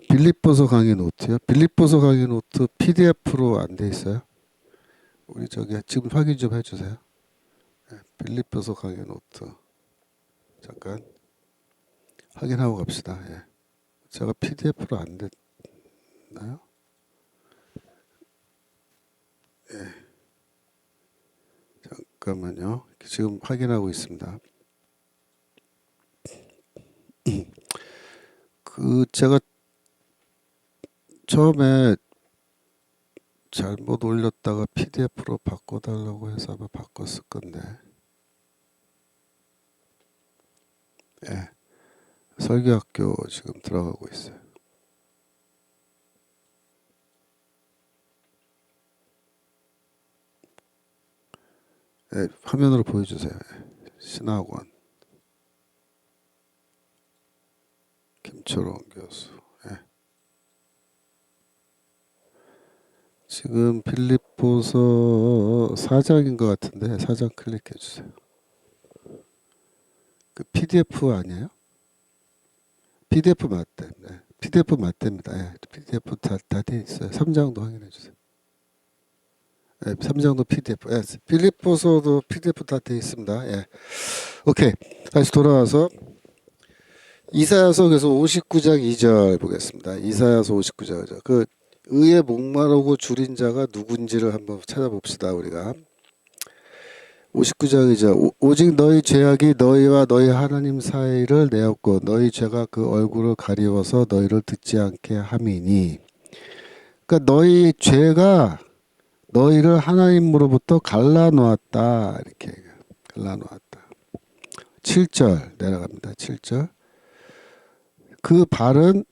빌립보서 강의 노트요? 빌립보서 강의 노트 PDF로 안 돼 있어요? 우리 저기 지금 확인 좀 해주세요. 네, 빌립보서 강의 노트 잠깐 확인하고 갑시다. 예. 제가 PDF로 안 됐나요? 예. 잠깐만요. 지금 확인하고 있습니다. 제가 처음에 잘못 올렸다가 PDF로 바꿔달라고 해서 아마 바꿨을 건데. 예. 설교학교 지금 들어가고 있어요. 예, 화면으로 보여주세요. 신학원 김초롱 교수. 예. 지금 빌립보서 4장인 것 같은데 4장 클릭해 주세요. 그 PDF 아니에요? PDF 맞대. 네. PDF 맞답니다. 예. PDF 다 돼 있어요. 3장도 확인해 주세요. 예, 3장도 PDF. 예. 빌립보서도 PDF 다 돼 있습니다. 예. 오케이. 다시 돌아와서 이사야서 그래서 59장 2절 보겠습니다. 이사야서 59장. 그 의에 목마르고 줄인 자가 누군지를 한번 찾아봅시다. 우리가 59장이죠. 오직 너희 죄악이 너희와 너희 하나님 사이를 내었고 너희 죄가 그 얼굴을 가리워서 너희를 듣지 않게 함이니. 그러니까 너희 죄가 너희를 하나님으로부터 갈라놓았다. 이렇게 갈라놓았다. 7절 내려갑니다. 7절. 그 발은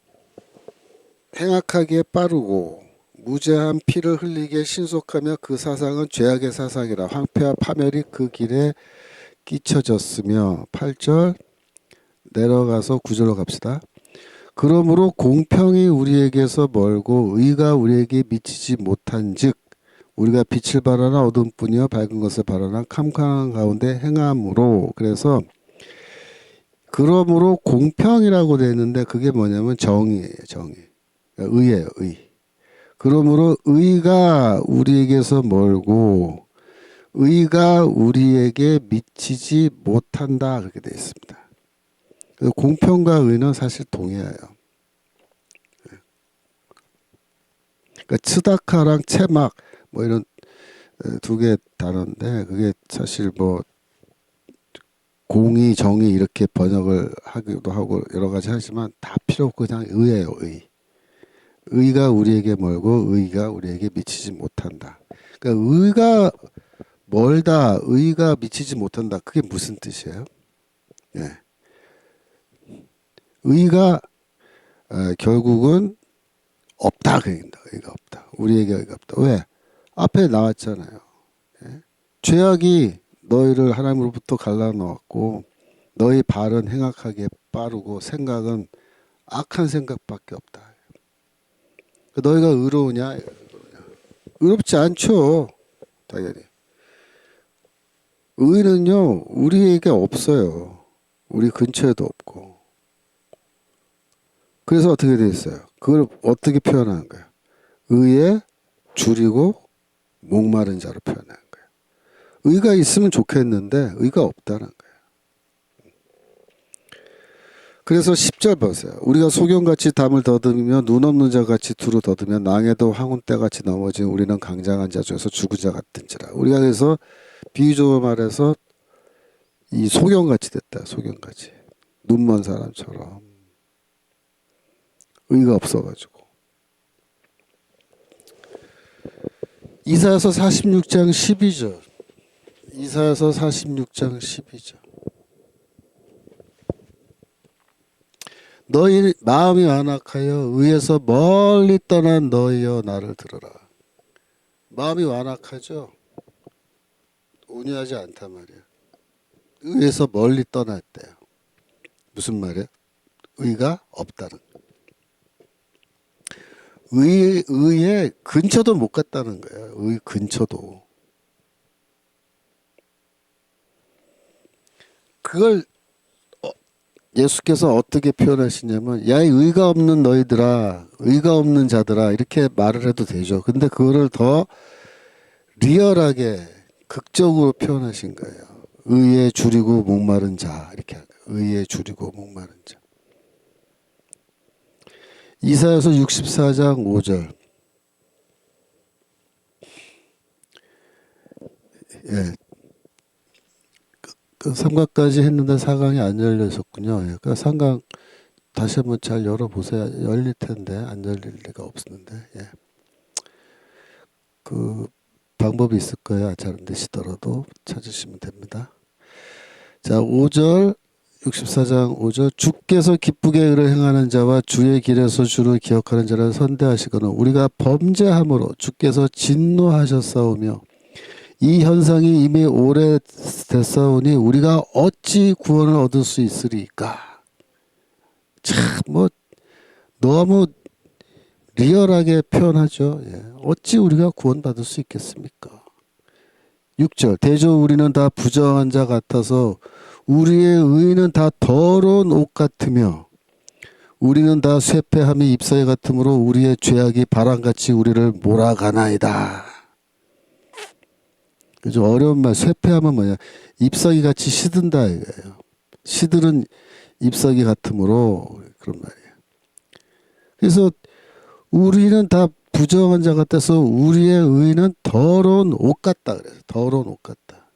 행악하기에 빠르고 무죄한 피를 흘리기에 신속하며 그 사상은 죄악의 사상이라 황폐와 파멸이 그 길에 끼쳐졌으며 8절 내려가서 9절로 갑시다. 그러므로 공평이 우리에게서 멀고 의가 우리에게 미치지 못한즉 우리가 빛을 바라나 어둠뿐이여 밝은 것을 바라나 캄캄한 가운데 행함으로. 그래서 그러므로 공평이라고 되어 있는데 그게 뭐냐면 정의예요. 정의. 의예요. 의. 그러므로 의가 우리에게서 멀고 의가 우리에게 미치지 못한다. 그렇게 되어 있습니다. 공평과 의는 사실 동의해요. 그러니까 츠다카랑 체막 뭐 이런 두 개 단어인데 그게 사실 뭐 공의, 정의 이렇게 번역을 하기도 하고 여러 가지 하지만 다 필요 없고 그냥 의예요. 의. 의가 우리에게 멀고 의가 우리에게 미치지 못한다. 그러니까 의가 멀다, 의가 미치지 못한다. 그게 무슨 뜻이에요? 예. 의가 결국은 없다. 그러니까 의가 없다. 우리에게 의가 없다. 왜? 앞에 나왔잖아요. 예? 죄악이 너희를 하나님으로부터 갈라놓았고 너희 발은 행악하게 빠르고 생각은 악한 생각밖에 없다. 너희가 의로우냐? 의롭지 않죠. 당연히. 의는요 우리에게 없어요. 우리 근처에도 없고. 그래서 어떻게 돼 있어요? 그걸 어떻게 표현하는 거예요? 의에 줄이고 목마른 자로 표현하는 거예요. 의가 있으면 좋겠는데 의가 없다는 거예요. 그래서 10절 보세요. 우리가 소경같이 담을 더듬으며 눈 없는 자같이 두루 더듬으며 낭에도 황혼떼같이 넘어진 우리는 강장한 자 중에서 죽은 자 같은지라. 우리가 그래서 비유적으로 말해서 이 소경같이 됐다. 소경같이. 눈먼 사람처럼. 의가 없어가지고. 이사야서 46장 12절. 이사야서 46장 12절. 너희 마음이 완악하여 의에서 멀리 떠난 너희여 나를 들으라. 마음이 완악하죠. 온유하지 않단 말이에요. 의에서 멀리 떠났대요. 무슨 말이에요? 의가 없다는 거. 의의 근처도 못 갔다는 거예요. 의 근처도. 그걸 예수께서 어떻게 표현하시냐면 야, 이 의가 없는 너희들아, 의가 없는 자들아, 이렇게 말을 해도 되죠. 근데 그거를 더 리얼하게 극적으로 표현하신 거예요. 의에 줄이고 목마른 자, 이렇게 의에 줄이고 목마른 자. 이사야서 64장 5절. 예. 그 3강까지 했는데 4강이 안 열려 있었군요. 예. 그 3강 다시 한번 잘 열어보세요. 열릴 텐데 안 열릴 리가 없었는데. 예. 그 방법이 있을 거예요. 잘 안 되시더라도 찾으시면 됩니다. 자, 5절 64장 5절 주께서 기쁘게 의를 행하는 자와 주의 길에서 주를 기억하는 자를 선대하시거늘 우리가 범죄함으로 주께서 진노하셨사오며 이 현상이 이미 오래됐사오니 우리가 어찌 구원을 얻을 수 있으리까. 참 뭐 너무 리얼하게 표현하죠. 예. 어찌 우리가 구원받을 수 있겠습니까. 6절 대저 우리는 다 부정한 자 같아서 우리의 의는 다 더러운 옷 같으며 우리는 다 쇠폐함이 잎사귀 같으므로 우리의 죄악이 바람같이 우리를 몰아가나이다. 그죠? 어려운 말 쇠폐함은 뭐냐? 잎사귀 같이 시든다 이거예요. 시들은 잎사귀 같으므로 그런 말이에요. 그래서 우리는 다 부정한 자 같아서 우리의 의는 더러운 옷 같다 그래서 더러운 옷 같다.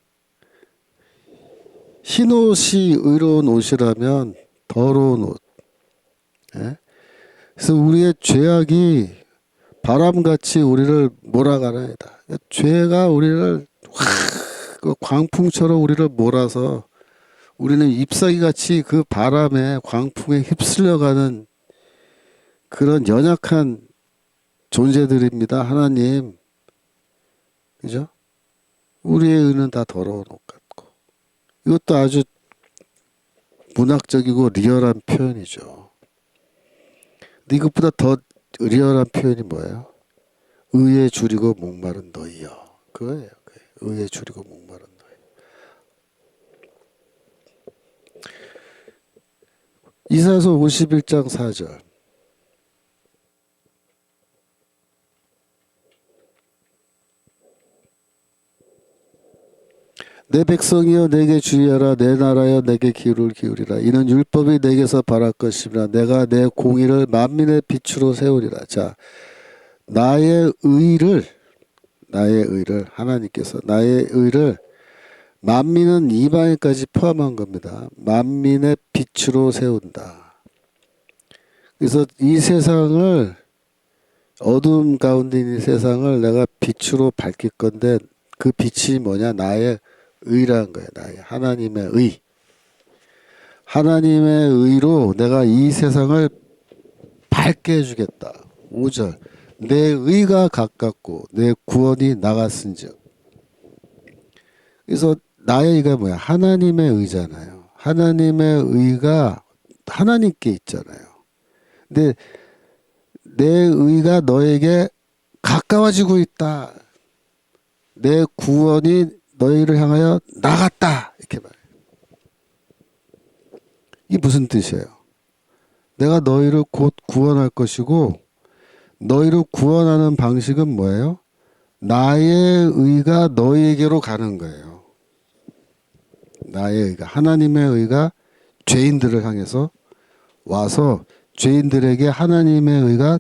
흰 옷이 의로운 옷이라면 더러운 옷. 예? 그래서 우리의 죄악이 바람같이 우리를 몰아가나이다. 죄가 우리를 확 광풍처럼 우리를 몰아서 우리는 잎사귀같이 그 바람에 광풍에 휩쓸려가는 그런 연약한 존재들입니다. 하나님. 그죠? 우리의 의는 다 더러운 옷 같고. 이것도 아주 문학적이고 리얼한 표현이죠. 근데 이것보다 더 리얼한 표현이 뭐예요? 의에 줄이고 목마른 너희여. 그거예요. 의에 줄이고 목마른 너희. 이사야서 51장 4절. 내 백성이여 내게 주의하라 내 나라여 내게 귀를 기울이라 이는 율법이 내게서 발할 것이라 내가 내 공의를 만민의 빛으로 세우리라. 자, 나의 의를 하나님께서 나의 의를 만민은 이방인까지 포함한 겁니다. 만민의 빛으로 세운다. 그래서 이 세상을 어두움 가운데 있는 세상을 내가 빛으로 밝힐 건데 그 빛이 뭐냐? 나의 의라는 거예요. 나의 하나님의 의. 하나님의 의로 내가 이 세상을 밝게 해주겠다. 5절 내 의가 가깝고 내 구원이 나갔은즉. 그래서 나의 의가 뭐야? 하나님의 의잖아요. 하나님의 의가 하나님께 있잖아요. 근데 내 의가 너에게 가까워지고 있다. 내 구원이 너희를 향하여 나갔다. 이렇게 말해요. 이게 무슨 뜻이에요? 내가 너희를 곧 구원할 것이고 너희를 구원하는 방식은 뭐예요? 나의 의가 너희에게로 가는 거예요. 나의 의가 하나님의 의가 죄인들을 향해서 와서 죄인들에게 하나님의 의가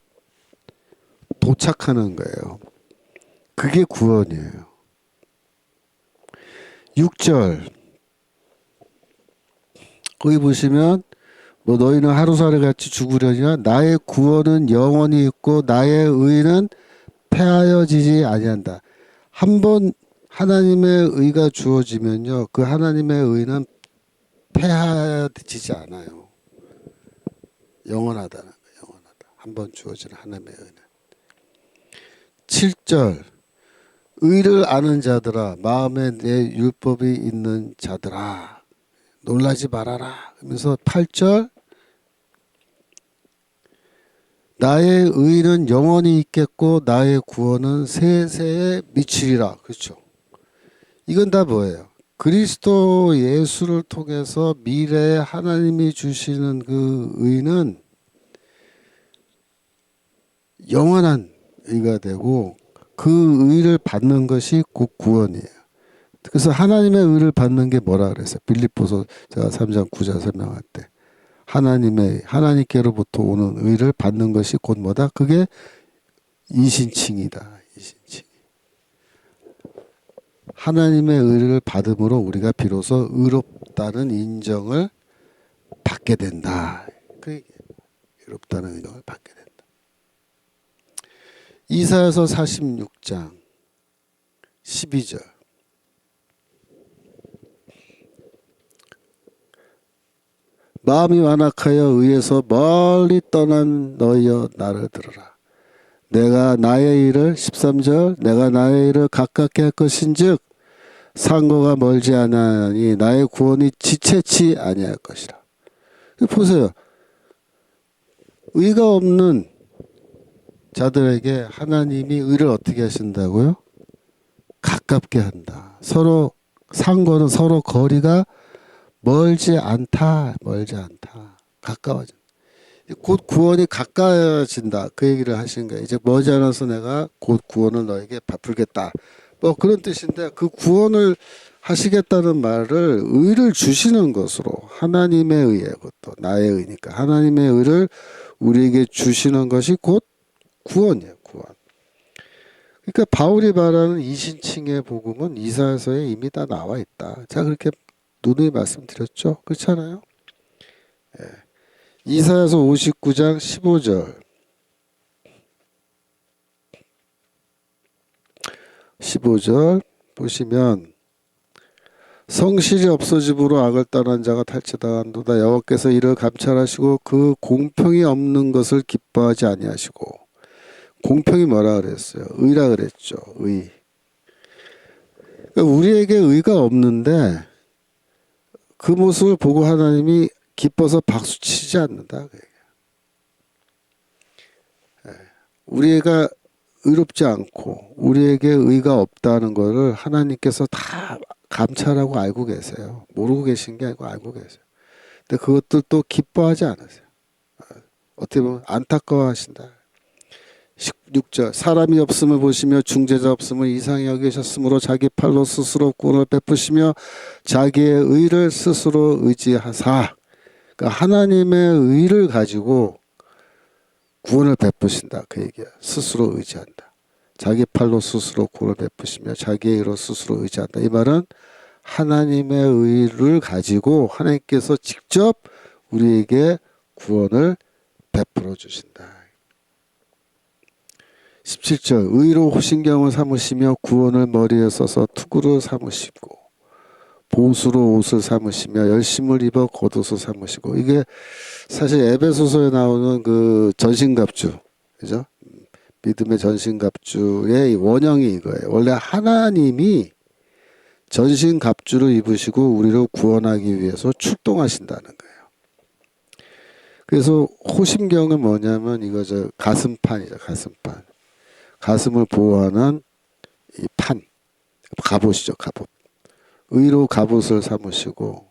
도착하는 거예요. 그게 구원이에요. 6절 거기 보시면 뭐 너희는 하루살이 같이 죽으려니와 나의 구원은 영원히 있고 나의 의는 패하여지지 아니한다. 한번 하나님의 의가 주어지면요 그 하나님의 의는 패하여지지 않아요. 영원하다는 거예요. 영원하다. 한번 주어진 하나님의 의는. 7절 의를 아는 자들아, 마음에 내 율법이 있는 자들아, 놀라지 말아라. 그러면서 8절, 나의 의는 영원히 있겠고 나의 구원은 세세에 미치리라. 그렇죠. 이건 다 뭐예요? 그리스도 예수를 통해서 미래에 하나님이 주시는 그 의는 영원한 의가 되고 그 의를 받는 것이 곧 구원이에요. 그래서 하나님의 의를 받는 게 뭐라 그랬어요? 빌립보서 제가 3장 9절 설명할 때 하나님께로부터 오는 의를 받는 것이 곧 뭐다? 그게 이신칭이다. 이신칭. 하나님의 의를 받음으로 우리가 비로소 의롭다는 인정을 받게 된다. 그 얘기예요. 의롭다는 인정을 받게 된다. 이사야서 46장 12절. 마음이 완악하여 의에서 멀리 떠난 너희여 나를 들으라. 내가 나의 일을 13절 내가 나의 일을 가깝게 할 것인즉 상고가 멀지 아니하니 나의 구원이 지체치 아니할 것이라. 보세요. 의가 없는 자들에게 하나님이 의를 어떻게 하신다고요? 가깝게 한다. 서로 상고는 서로 거리가 멀지 않다. 멀지 않다. 가까워진다. 곧 구원이 가까워진다. 그 얘기를 하신 거예요. 이제 머지않아서 내가 곧 구원을 너에게 베풀겠다. 뭐 그런 뜻인데 그 구원을 하시겠다는 말을 의를 주시는 것으로 하나님의 의에 그것도 나의 의니까 하나님의 의를 우리에게 주시는 것이 곧 구원이에요. 구원. 그러니까 바울이 말하는 이신칭의 복음은 이사야서에 이미 다 나와 있다. 제가 그렇게 누누이 말씀드렸죠. 그렇잖아요. 예. 이사야서 59장 15절 15절 보시면 성실이 없어짐으로 악을 떠난 자가 탈취당한도다. 여호와께서 이를 감찰하시고 그 공평이 없는 것을 기뻐하지 아니하시고. 공평이 뭐라 그랬어요? 의라 그랬죠. 의. 그러니까 우리에게 의가 없는데 그 모습을 보고 하나님이 기뻐서 박수치지 않는다. 우리가 의롭지 않고 우리에게 의가 없다는 것을 하나님께서 다 감찰하고 알고 계세요. 모르고 계신 게 아니고 알고 계세요. 근데 그것들 또 기뻐하지 않으세요. 어떻게 보면 안타까워하신다. 16절 사람이 없음을 보시며 중재자 없음을 이상히 여기셨으므로 자기 팔로 스스로 구원을 베푸시며 자기의 의를 스스로 의지하사. 그러니까 하나님의 의를 가지고 구원을 베푸신다. 그 얘기야. 스스로 의지한다. 자기 팔로 스스로 구원을 베푸시며 자기의 의로 스스로 의지한다. 이 말은 하나님의 의를 가지고 하나님께서 직접 우리에게 구원을 베풀어 주신다. 17절 의로 호신경을 삼으시며 구원을 머리에 써서 투구를 삼으시고 보수로 옷을 삼으시며 열심을 입어 겉옷을 삼으시고. 이게 사실 에베소서에 나오는 그 전신갑주, 그죠? 믿음의 전신갑주의 원형이 이거예요. 원래 하나님이 전신갑주를 입으시고 우리를 구원하기 위해서 출동하신다는 거예요. 그래서 호심경은 뭐냐면 이거죠. 가슴판이죠. 가슴판. 가슴을 보호하는 이 판. 갑옷이죠. 갑옷. 의로 갑옷을 삼으시고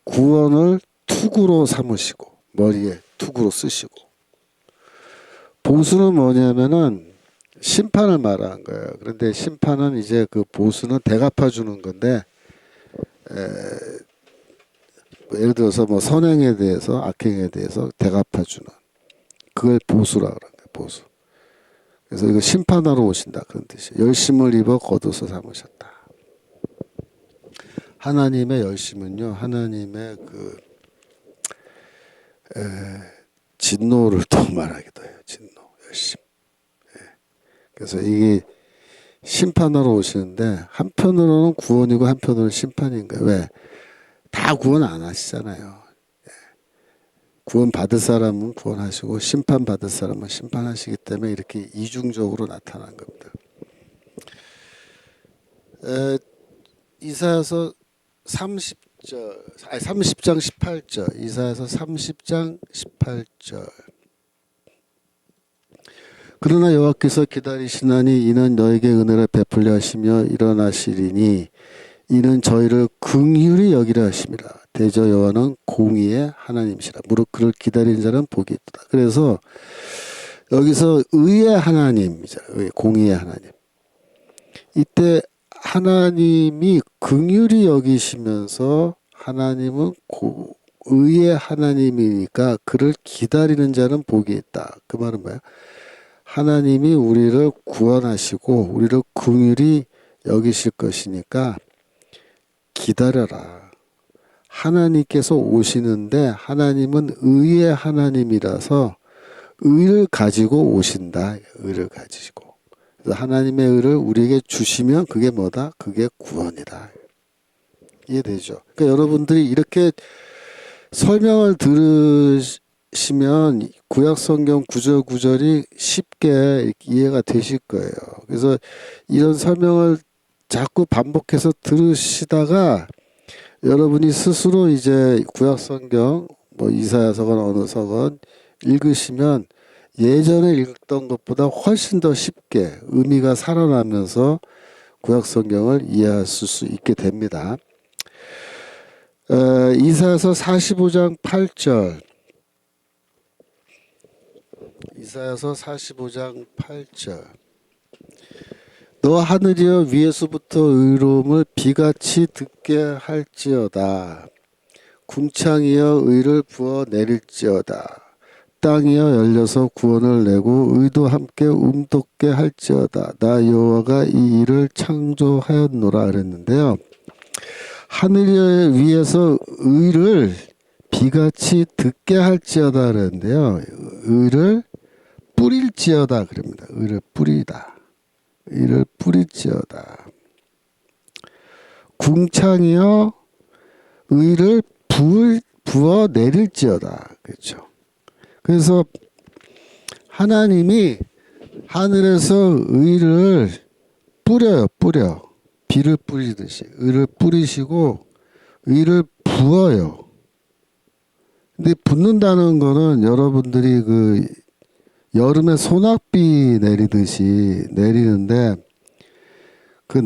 구원을 투구로 삼으시고 머리에 투구로 쓰시고. 보수는 뭐냐면은 심판을 말하는 거예요. 그런데 심판은 이제 그 보수는 대갚아 주는 건데 예를 들어서 뭐 선행에 대해서 악행에 대해서 대갚아 주는 그걸 보수라 그러는 거예요. 보수. 그래서 이거 심판하러 오신다 그런 뜻이에요. 열심을 입어 겉옷을 삼으셨다. 하나님의 열심은요, 하나님의 그 진노를 또 말하기도 해요. 진노, 열심. 그래서 이게 심판하러 오시는데 한편으로는 구원이고 한편으로는 심판인 거예요. 왜? 다 구원 안 하시잖아요. 구원 받을 사람은 구원하시고 심판 받을 사람은 심판하시기 때문에 이렇게 이중적으로 나타난 겁니다. 에, 이사야서 30장 18절. 이사야서 30장 18절. 그러나 여호와께서 기다리시나니 이는 너에게 은혜를 베풀려 하시며 일어나시리니 이는 저희를 긍휼히 여기려 하심이라. 대저 여호와는 공의의 하나님이시라. 무릇 그를 기다리는 자는 복이 있다. 그래서 여기서 의의 하나님이잖아요. 공의의 하나님. 이때 하나님이 긍휼히 여기시면서 하나님은 의의 하나님이니까 그를 기다리는 자는 복이 있다. 그 말은 뭐야? 하나님이 우리를 구원하시고 우리를 긍휼히 여기실 것이니까 기다려라. 하나님께서 오시는데 하나님은 의의 하나님이라서 의를 가지고 오신다. 의를 가지고. 그래서 하나님의 의를 우리에게 주시면 그게 뭐다? 그게 구원이다. 이해되죠? 그러니까 여러분들이 이렇게 설명을 들으시면 구약성경 구절구절이 쉽게 이해가 되실 거예요. 그래서 이런 설명을 자꾸 반복해서 들으시다가 여러분이 스스로 이제 구약성경 뭐 이사야서건 어느 서건 읽으시면 예전에 읽던 것보다 훨씬 더 쉽게 의미가 살아나면서 구약성경을 이해하실 수 있게 됩니다. 이사야서 45장 8절. 이사야서 45장 8절. 너 하늘이여 위에서부터 의로움을 비같이 듣게 할지어다. 궁창이여 의를 부어 내릴지어다. 땅이여 열려서 구원을 내고 의도 함께 움돋게 할지어다. 나 여호와가 이 일을 창조하였노라 그랬는데요. 하늘 위에서 의를 비같이 듣게 할지어다 그랬는데요. 의를 뿌릴지어다 그럽니다. 의를 뿌리다. 의를 뿌릴지어다. 궁창이여 의를 부어 내릴지어다. 그렇죠. 그래서 하나님이 하늘에서 의를 뿌려요. 비를 뿌리듯이 의를 뿌리시고 의를 부어요. 근데 붓는다는 거는 여러분들이 그 여름에 소낙비 내리듯이 내리는데 그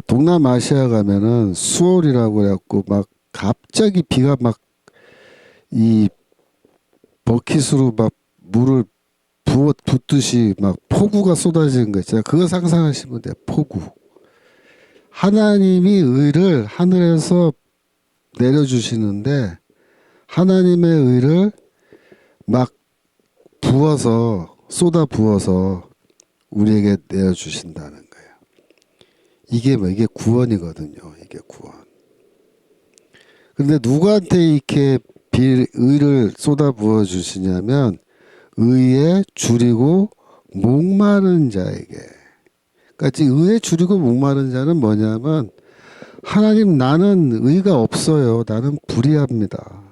동남아시아 가면은 수월이라고 그래갖고 막 갑자기 비가 막 이 버킷으로 막 물을 붓듯이 막 폭우가 쏟아지는 거 있잖아요. 그거 상상하시면 돼요. 폭우. 하나님이 의를 하늘에서 내려주시는데 하나님의 의를 막 쏟아 부어서 우리에게 내어주신다는 거예요. 이게 구원이거든요. 이게 구원. 그런데 누구한테 이렇게 의를 쏟아 부어 주시냐면 의에 줄이고 목마른 자에게. 그러니까 의에 줄이고 목마른 자는 뭐냐면 하나님 나는 의가 없어요. 나는 불의합니다.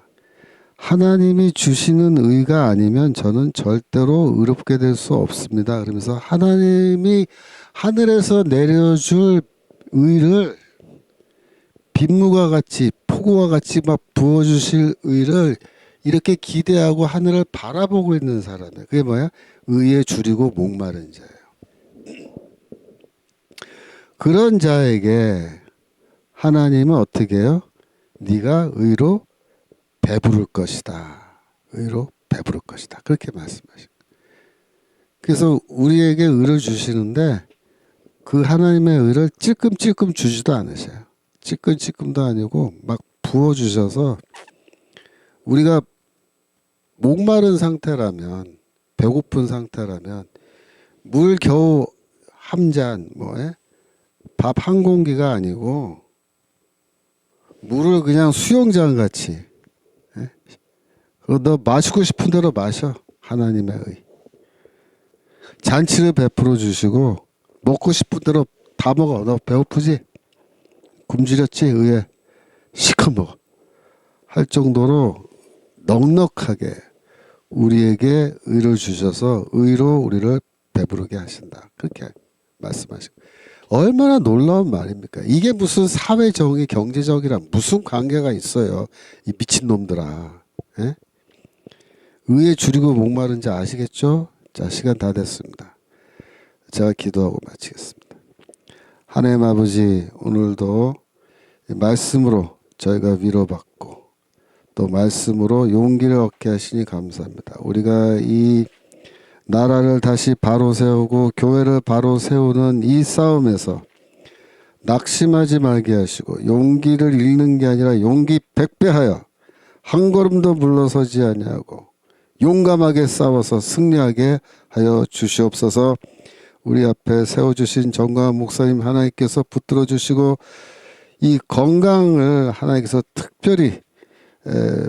하나님이 주시는 의가 아니면 저는 절대로 의롭게 될 수 없습니다. 그러면서 하나님이 하늘에서 내려줄 의를 빗무가 같이 폭우와 같이 막 부어주실 의를 이렇게 기대하고 하늘을 바라보고 있는 사람이에요. 그게 뭐야? 의에 줄이고 목마른 자예요. 그런 자에게 하나님은 어떻게 해요? 네가 의로 배부를 것이다. 의로 배부를 것이다. 그렇게 말씀하시고. 그래서 우리에게 의를 주시는데 그 하나님의 의를 찔끔찔끔 주지도 않으셔요. 찔끔찔끔도 아니고 막 부어주셔서 우리가 목마른 상태라면 배고픈 상태라면 물 겨우 한 잔 밥 한 공기가 아니고 물을 그냥 수영장 같이 너 마시고 싶은 대로 마셔. 하나님의 의. 잔치를 베풀어 주시고 먹고 싶은 대로 다 먹어. 너 배고프지? 굶주렸지? 의에 시커 먹어. 할 정도로 넉넉하게 우리에게 의를 주셔서 의로 우리를 배부르게 하신다. 그렇게 말씀하시고 얼마나 놀라운 말입니까? 이게 무슨 사회정의, 경제적이랑 무슨 관계가 있어요? 이 미친놈들아. 예? 의에 줄이고 목마른지 아시겠죠? 자, 시간 다 됐습니다. 제가 기도하고 마치겠습니다. 하나님 아버지, 오늘도 이 말씀으로 저희가 위로받고 또 말씀으로 용기를 얻게 하시니 감사합니다. 우리가 이 나라를 다시 바로 세우고 교회를 바로 세우는 이 싸움에서 낙심하지 말게 하시고 용기를 잃는 게 아니라 용기 백배하여 한 걸음도 물러서지 아니하고 용감하게 싸워서 승리하게 하여 주시옵소서. 우리 앞에 세워주신 정광훈 목사님 하나님께서 붙들어 주시고 이 건강을 하나님께서 특별히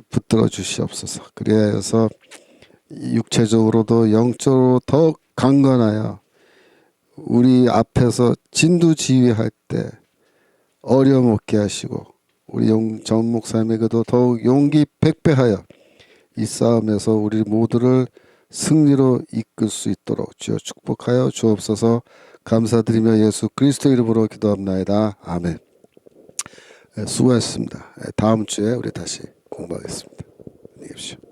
붙들어 주시옵소서. 그래서 육체적으로도 영적으로 더 강건하여 우리 앞에서 진두지휘할 때 어려움 없게 하시고 우리 정 목사님에게도 더욱 용기 백배하여 이 싸움에서 우리 모두를 승리로 이끌 수 있도록 주여 축복하여 주옵소서. 감사드리며 예수 그리스도 이름으로 기도합나이다. 아멘. 수고하셨습니다. 다음 주에 우리 다시 공부하겠습니다. 안녕히 계십시오.